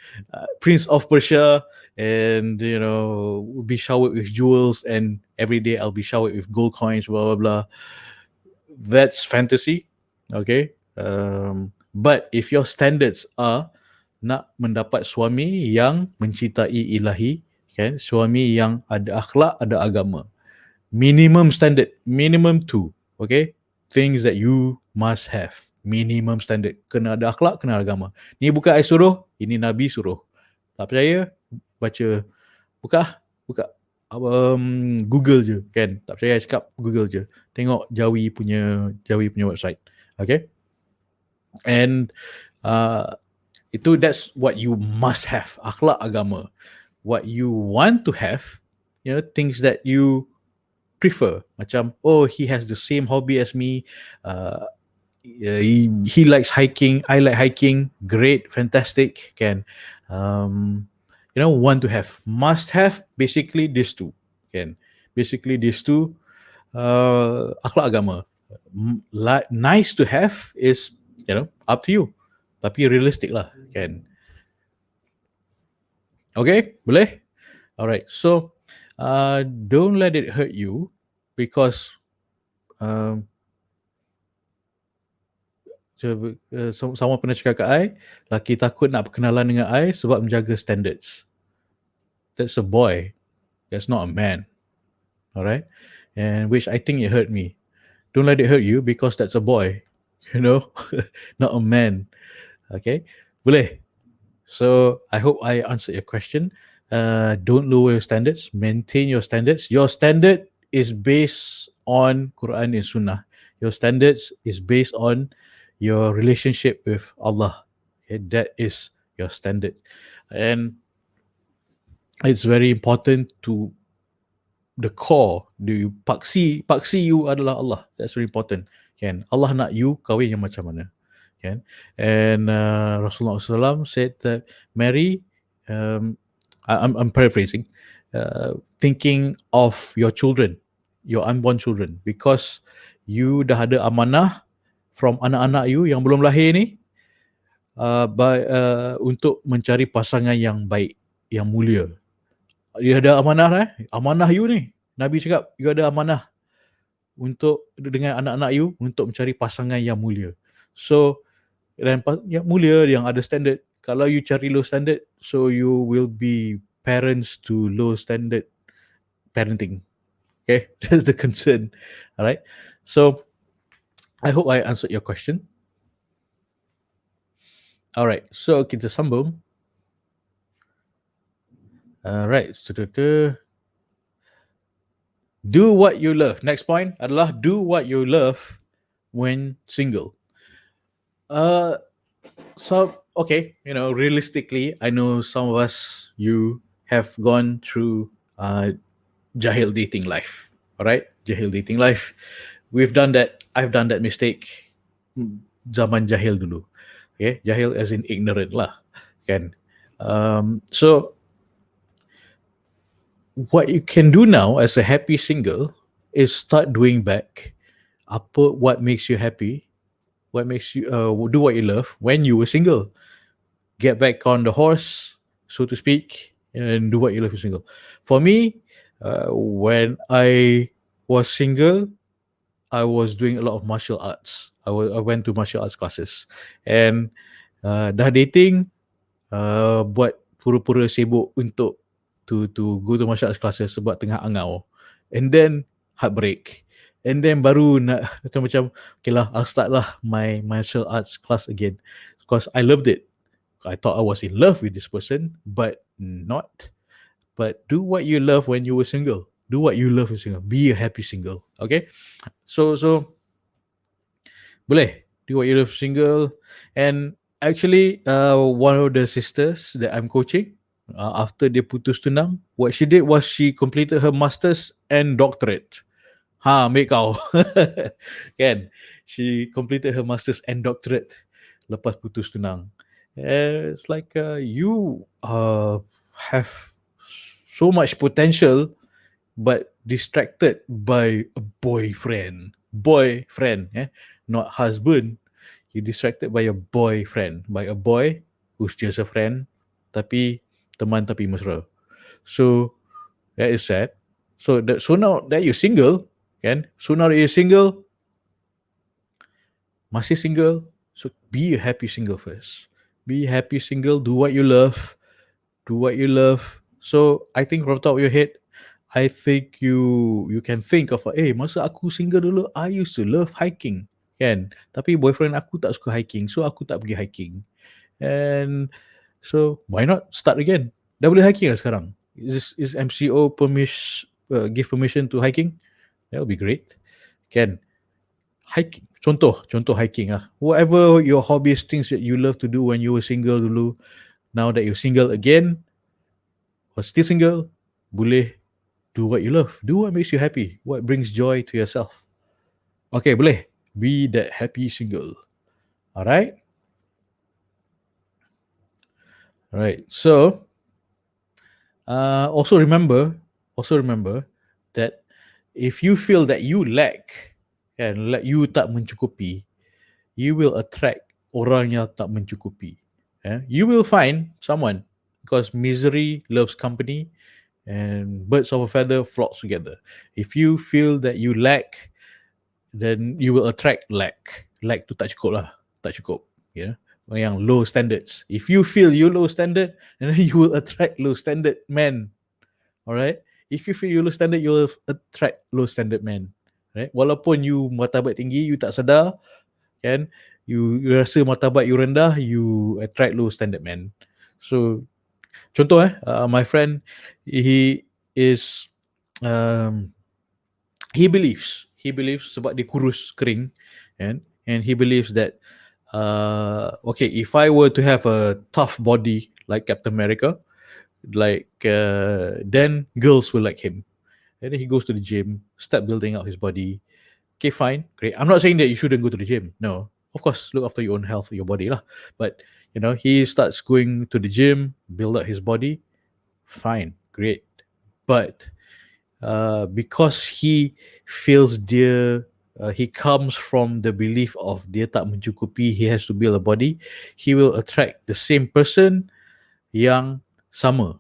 Prince of Persia, and be showered with jewels, and every day I'll be showered with gold coins, blah blah blah. That's fantasy, okay. But if your standards are nak mendapat suami yang mencintai Ilahi, kan, suami yang ada akhlak, ada agama, minimum standard, minimum 2, okay, things that you must have, minimum standard, kena ada akhlak, kena ada agama. Ni bukan I suruh, ini Nabi suruh. Tak percaya, baca, buka Google je, kan. Tak percaya cakap Google je, tengok Jawi punya website, okay. And that's what you must have, akhlak, agama. What you want to have, things that you prefer, macam, oh, he has the same hobby as me, he likes hiking, I like hiking, great, fantastic, can want to have, must have, basically these two, kan, basically these two. Akhlak, agama. Nice to have is up to you, tapi realistic lah, kan. Okay, boleh? Alright, so don't let it hurt you because someone pernah cakap kat I, laki takut nak berkenalan dengan I sebab menjaga standards. That's a boy. That's not a man. Alright? And which I think it hurt me. Don't let it hurt you because that's a boy. Not a man. Okay? Boleh? So I hope I answered your question. Don't lower your standards. Maintain your standards. Your standard is based on Quran and Sunnah. Your standards is based on your relationship with Allah. Okay, that is your standard. And it's very important to the core. Do you paksi you adalah Allah. That's very important. Kan? Allah nak you kahwin yang macam mana. Kan? And Rasulullah SAW said that Mary, I'm paraphrasing, thinking of your children, your unborn children, because you dah ada amanah from anak-anak you yang belum lahir ni, untuk mencari pasangan yang baik, yang mulia. You ada amanah, amanah you ni. Nabi cakap, you ada amanah untuk dengan anak-anak you untuk mencari pasangan yang mulia. So, dan yang mulia, yang ada standard. Kalau you cari low standard, so you will be parents to low standard parenting. Okay, that's the concern. Alright, so I hope I answered your question. Alright, so kita sambung. Alright, do what you love. Next point adalah do what you love when single. So, okay, realistically, I know some of us, you have gone through jahil dating life. Alright, jahil dating life. We've done that. I've done that mistake zaman jahil dulu. Okay, jahil as in ignorant lah, kan. So what you can do now as a happy single is start doing back what makes you happy, what makes you do what you love when you were single. Get back on the horse, so to speak, and do what you love when single. For me, When I was single, I was doing a lot of martial arts. I went to martial arts classes. And dah dating, buat pura-pura sibuk untuk to go to martial arts classes sebab tengah angau. And then heartbreak. And then baru nak macam okay lah, I'll start lah my martial arts class again because I loved it. I thought I was in love with this person, but not. But do what you love when you were single. Do what you love when you're single. Be a happy single. Okay? So boleh do what you love single. And actually, one of the sisters that I'm coaching, after dia putus tunang, what she did was she completed her masters and doctorate. Ambil kau. Kan? She completed her masters and doctorate lepas putus tunang. It's like you have so much potential but distracted by a boyfriend. Not husband. You're distracted by a boyfriend, by a boy who's just a friend, tapi teman tapi mesra. So that is sad. So now that you're single, kan? So now that you're single, masih single, so be a happy single first. Be a happy single. Do what you love. Do what you love. So I think from top of your head, I think you can think of, masa aku single dulu, I used to love hiking, kan? Tapi boyfriend aku tak suka hiking, so aku tak pergi hiking. And so why not start again? Dah boleh hiking lah sekarang. Is MCO give permission to hiking? That would be great. Kan? Hiking. Contoh hiking lah. Whatever your hobbies, things that you love to do when you were single dulu, now that you're single again, or still single, boleh do what you love. Do what makes you happy. What brings joy to yourself. Okay, boleh. Be that happy single. Alright? Alright. So, also remember that if you feel that you lack, and you tak mencukupi, you will attract orang yang tak mencukupi. You will find someone because misery loves company and birds of a feather flock together. If you feel that you lack, then you will attract lack. Lack tu tak cukup lah. Tak cukup. Yeah. Yang low standards. If you feel you low standard, then you will attract low standard men. Alright? If you feel you low standard, you will attract low standard men. Right? Walaupun you martabat tinggi, you tak sedar, kan? You rasa martabat you rendah, you attract low standard men. So, contoh my friend, he is he believes sebab dia kurus kering, and he believes that okay, if I were to have a tough body like Captain America, like then girls will like him. And then he goes to the gym, start building out his body. Okay, fine, great. I'm not saying that you shouldn't go to the gym. No, of course, look after your own health, your body lah. But he starts going to the gym, build out his body. Fine, great. But because he feels he comes from the belief of dia tak mencukupi, he has to build a body, he will attract the same person yang sama.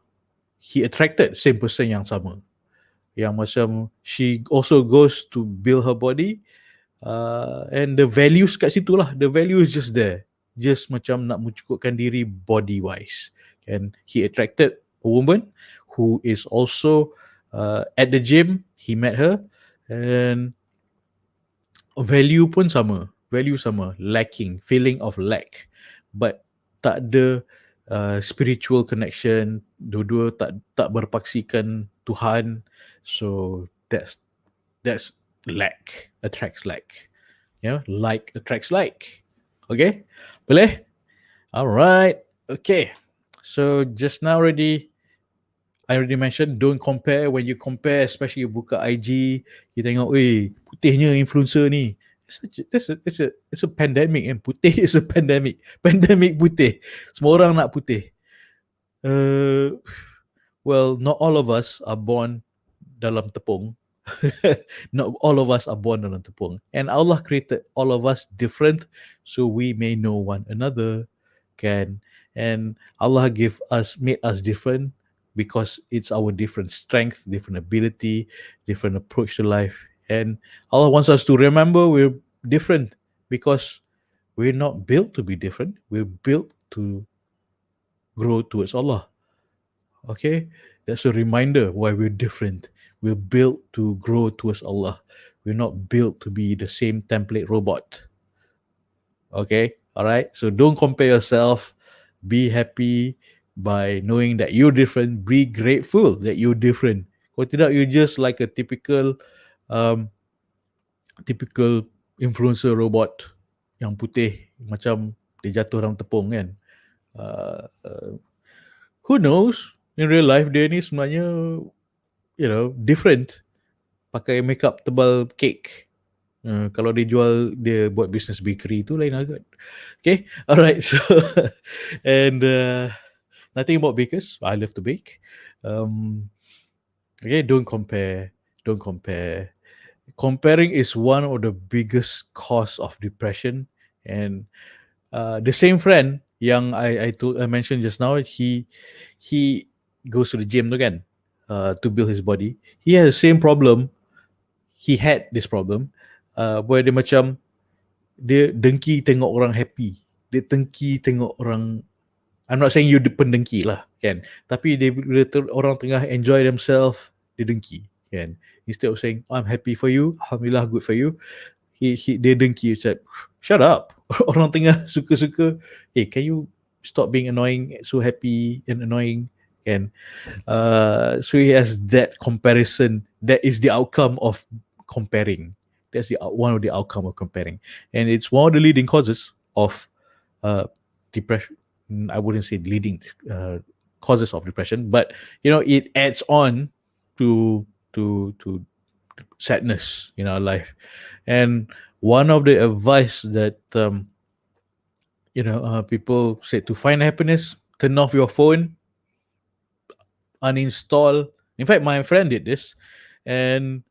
He attracted same person yang sama. Yang macam she also goes to build her body, and the values kat situ lah. The value is just there. Just macam nak mencukupkan diri body wise. And he attracted a woman who is also at the gym. He met her and value pun sama. Value sama. Lacking. Feeling of lack. But tak ada spiritual connection. Dua-dua tak berpaksikan Tuhan. So that's lack. Attracts lack. Like attracts like. Okay? Boleh? Alright. Okay. So just now I already mentioned, don't compare. When you compare, especially you buka IG, you tengok, putihnya influencer ni. It's a pandemic, and putih is a pandemic. Pandemic putih. Semua orang nak putih. Well, not all of us are born dalam tepung. Not all of us are born dalam tepung. And Allah created all of us different so we may know one another. Kan? And Allah made us different because it's our different strength, different ability, different approach to life. And Allah wants us to remember we're different because we're not built to be different. We're built to grow towards Allah. Okay? That's a reminder why we're different. We're built to grow towards Allah. We're not built to be the same template robot. Okay? All right? So don't compare yourself. Be happy by knowing that you're different. Be grateful that you're different. Kalau tidak, you're just like a um, typical influencer robot yang putih macam dia jatuh dalam tepung kan. Uh, uh, who knows? In real life dia ni sebenarnya different. Pakai makeup tebal cake. Kalau dia jual, dia buat business bakery tu lain agak. Okay, alright. So and nothing about bakers. I love to bake. Okay, don't compare. Don't compare. Comparing is one of the biggest cause of depression. And the same friend yang I mentioned just now, he goes to the gym tu kan, to build his body. He has the same problem. He had this problem, where dia macam dia dengki tengok orang happy. Dia dengki tengok orang. I'm not saying you pendengki lah kan, tapi bila orang tengah enjoy themselves, dia dengki kan. Instead of saying, oh, I'm happy for you, alhamdulillah, good for you, dia dengki. Macam, shut up. Orang tengah suka-suka, hey, can you stop being annoying, so happy and annoying kan. So he has that comparison. That is the outcome of comparing. That's one of the outcome of comparing, and it's one of the leading causes of depression. I wouldn't say leading causes of depression, but it adds on to sadness in our life. And one of the advice that people say to find happiness, turn off your phone, uninstall. In fact, my friend did this, and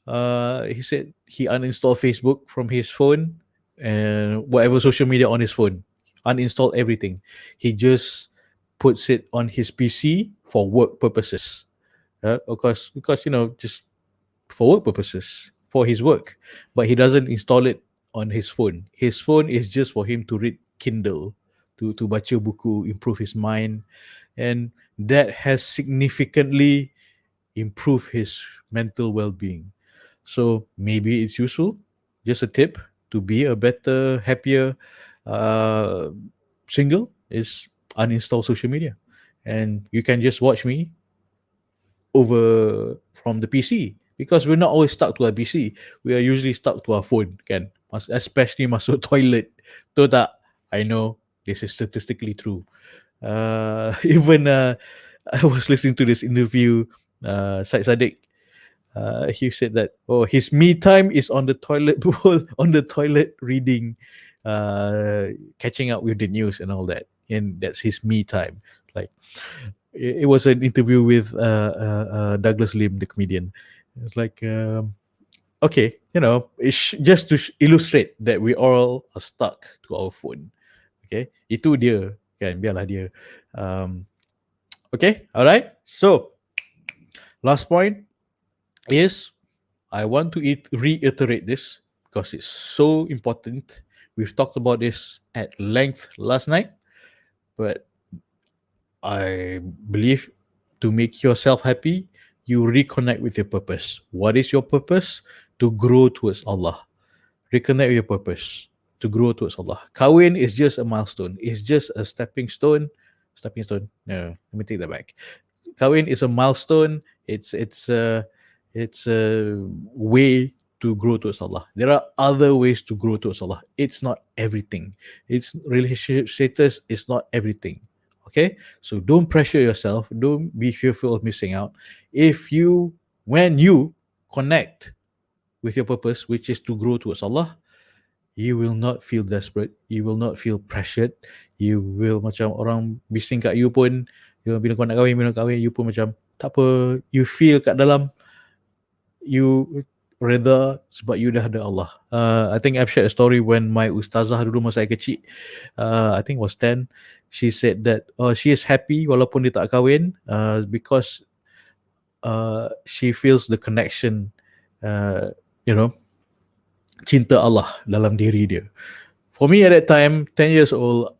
he said he uninstalled Facebook from his phone and whatever social media on his phone, uninstall everything. He just puts it on his PC for work purposes. Because just for work purposes, for his work, but he doesn't install it on his phone. His phone is just for him to read Kindle, to baca buku, improve his mind, and that has significantly improved his mental well-being. So maybe it's useful. Just a tip to be a better, happier uh, single is uninstall social media, and you can just watch me over from the PC, because we're not always stuck to our PC. We are usually stuck to our phone, kan? Especially masuk toilet. Betul tak? I know this is statistically true. Even I was listening to this interview, Syed Saddiq. He said that his me time is on the toilet bowl, on the toilet reading, catching up with the news and all that, and that's his me time. Like it was an interview with Douglas Lim, the comedian. It's like, okay, it's just to illustrate that we all are stuck to our phone. Okay, itu dia kan, biarlah dia. Okay, alright. So last point is, I want to reiterate this because it's so important. We've talked about this at length last night, but I believe to make yourself happy, you reconnect with your purpose. What is your purpose? To grow towards Allah. Reconnect with your purpose. To grow towards Allah. Kahwin is just a milestone. It's just a stepping stone. No, let me take that back. Kahwin is a milestone. It's a way to grow towards Allah. There are other ways to grow towards Allah. It's not everything. It's relationship status is not everything. Okay, so don't pressure yourself. Don't be fearful of missing out. When you connect with your purpose, which is to grow towards Allah, you will not feel desperate. You will not feel pressured. You will macam orang bising kat you pun, bila kau nak kahwin, you pun macam tak apa. You feel kat dalam, you Reda sebab you dah ada Allah. I think I've shared a story when my ustazah dulu masa saya kecil, I think was 10. She said that she is happy walaupun dia tak kahwin, because she feels the connection, uh, you know, cinta Allah dalam diri dia. For me at that time, 10 years old,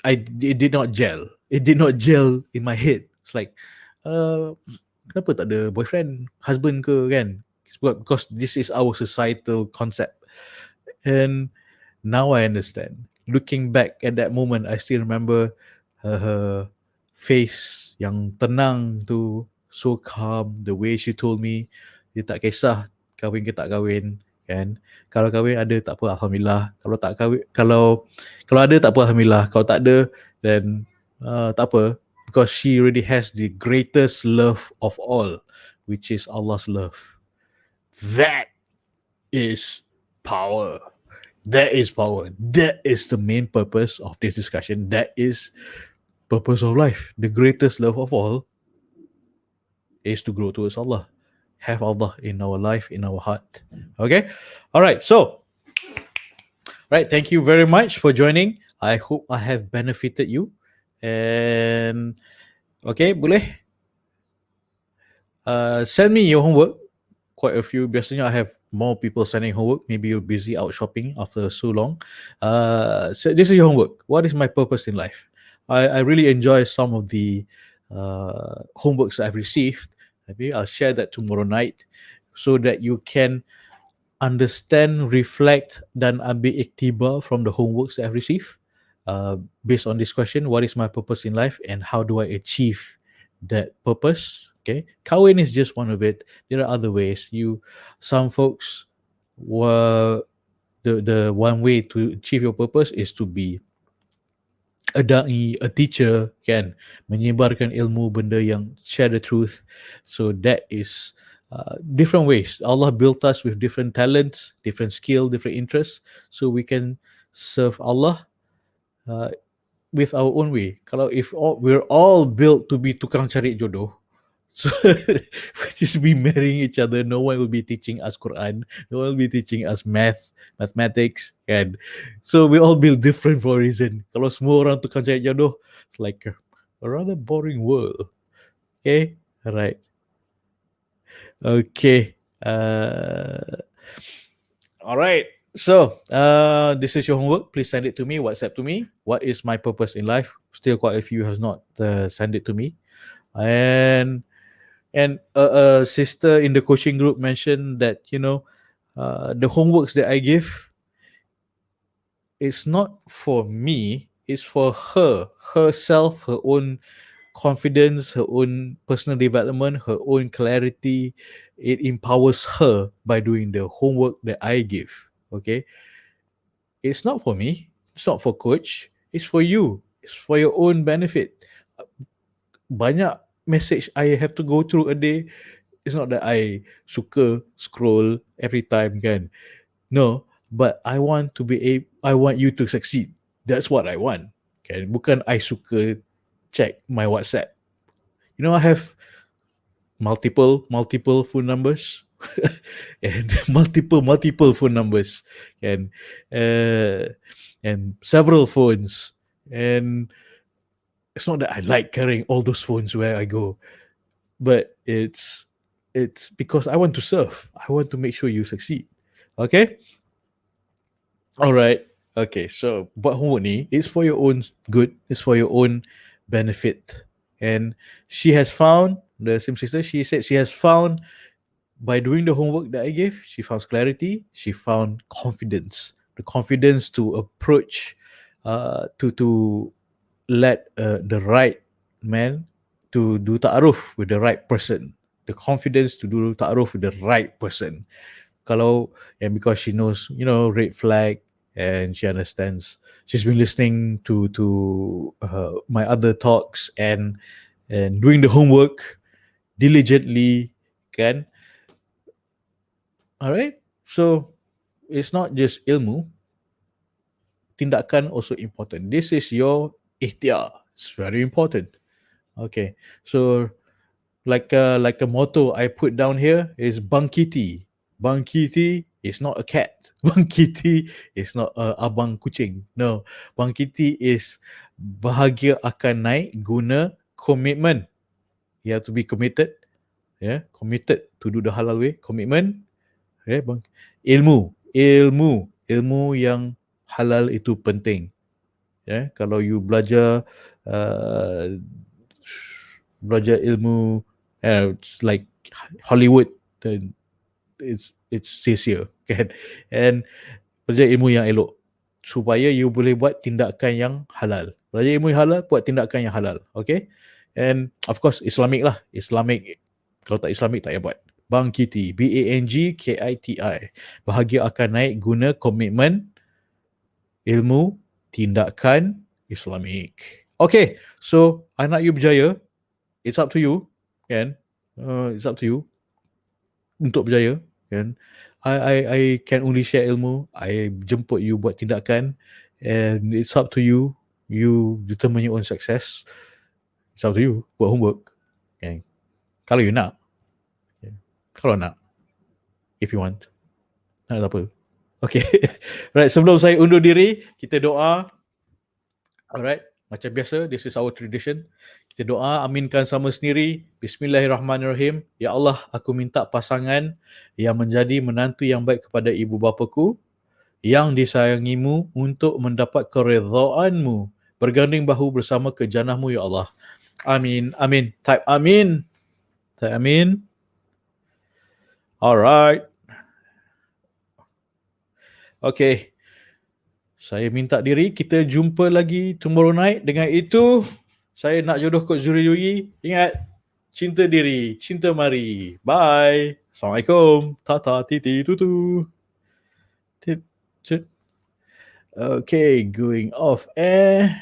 it did not gel. It did not gel in my head. It's like, uh, kenapa tak ada boyfriend, husband ke kan? Because this is our societal concept. And now I understand. Looking back at that moment, I still remember her face yang tenang tu, so calm, the way she told me, dia tak kisah kahwin ke tak kahwin, kan? Kalau kahwin ada tak apa, alhamdulillah. Kalau tak kahwin, kalau ada tak apa, alhamdulillah. Kalau tak ada, then tak apa, because she already has the greatest love of all, which is Allah's love. That is power. That is power. That is the main purpose of this discussion. That is purpose of life. The greatest love of all is to grow towards Allah. Have Allah in our life, in our heart. Okay? All right. So, right, thank you very much for joining. I hope I have benefited you. And okay, boleh send me your homework. Quite a few. Biasanya I have more people sending homework. Maybe you're busy out shopping after so long. So this is your homework. What is my purpose in life? I really enjoy some of the homeworks I've received. Maybe I'll share that tomorrow night so that you can understand, reflect, dan ambil iktibar from the homeworks that I've received. Based on this question, what is my purpose in life and how do I achieve that purpose? Okay, kahwin is just one of it. There are other ways. Some folks were the one way to achieve your purpose is to be a da'i, a teacher, kan, menyebarkan ilmu, benda yang share the truth. So that is different ways. Allah built us with different talents, different skill, different interests, so we can serve Allah uh, with our own way. Kalau if we're all built to be tukang cari jodoh, so just be marrying each other, no one will be teaching us Quran, no one will be teaching us mathematics, kan? So we all build different for a reason. Kalau semua orang tukang cari jodoh, it's like a rather boring world. Okay, all right. Okay. All right. So, this is your homework. Please send it to me. WhatsApp to me. What is my purpose in life? Still, quite a few has not sent it to me. And a sister in the coaching group mentioned that the homeworks that I give is not for me. It's for her, herself, her own confidence, her own personal development, her own clarity. It empowers her by doing the homework that I give. Okay, it's not for me. It's not for coach. It's for you. It's for your own benefit. Banyak message I have to go through a day. It's not that I suka scroll every time, kan? No, but I want to be I want you to succeed. That's what I want. Kan? Bukan I suka check my WhatsApp. I have multiple phone numbers and multiple phone numbers uh, and several phones, and it's not that I like carrying all those phones where I go, but it's because I want to serve. I want to make sure you succeed. Okay. All right. Okay. So buat homework ni, it's for your own good. It's for your own benefit. And she has found, the same sister, she said she has found, by doing the homework that I gave, she found clarity. She found confidence. The confidence to approach, to let the right man to do ta'aruf with the right person. The confidence to do ta'aruf with the right person. And because she knows, red flag, and she understands, she's been listening to my other talks, and doing the homework diligently, can. All right. So it's not just ilmu, tindakan also important. This is your ikhtiar. It's very important. Okay. So like a motto I put down here is Bang Kitty. Bang Kitty is not a cat. Bang Kitty is not abang kucing. No, Bang Kitty is bahagia akan naik guna commitment. You have to be committed, yeah, committed to do the halal way. Commitment, yeah, bang. Ilmu yang halal itu penting. Yeah, kalau you uh, belajar ilmu like Hollywood, then it's sia-sia, kan? And belajar ilmu yang elok supaya you boleh buat tindakan yang halal. Belajar ilmu yang halal, buat tindakan yang halal. Okay? And of course Islamic lah. Islamic, kalau tak Islamic tak payah buat. Bang Kiti, BANGKITI. Bahagia akan naik guna komitmen ilmu tindakan Islamik. Okay, so anak you berjaya. It's up to you, kan? It's up to you untuk berjaya, kan? I can only share ilmu. I jemput you buat tindakan, and it's up to you. You determine your own success. It's up to you. Buat homework, kan? Kalau you nak, kan? Kalau nak, if you want, tak apa. Okay. Right, sebelum saya undur diri, kita doa. Alright, macam biasa, this is our tradition. Kita doa, aminkan sama sendiri. Bismillahirrahmanirrahim. Ya Allah, aku minta pasangan yang menjadi menantu yang baik kepada ibu bapaku, yang disayangimu untuk mendapat keredhaanmu, berganding bahu bersama ke jannahmu, ya Allah. Amin. Amin. Type amin. Type amin. Alright. Okay. Saya minta diri, kita jumpa lagi tomorrow night. Dengan itu, saya nak jodoh kot Zuhri. Ingat, cinta diri, cinta mari. Bye. Assalamualaikum. Tata, titi, tutu. Okay, going off air.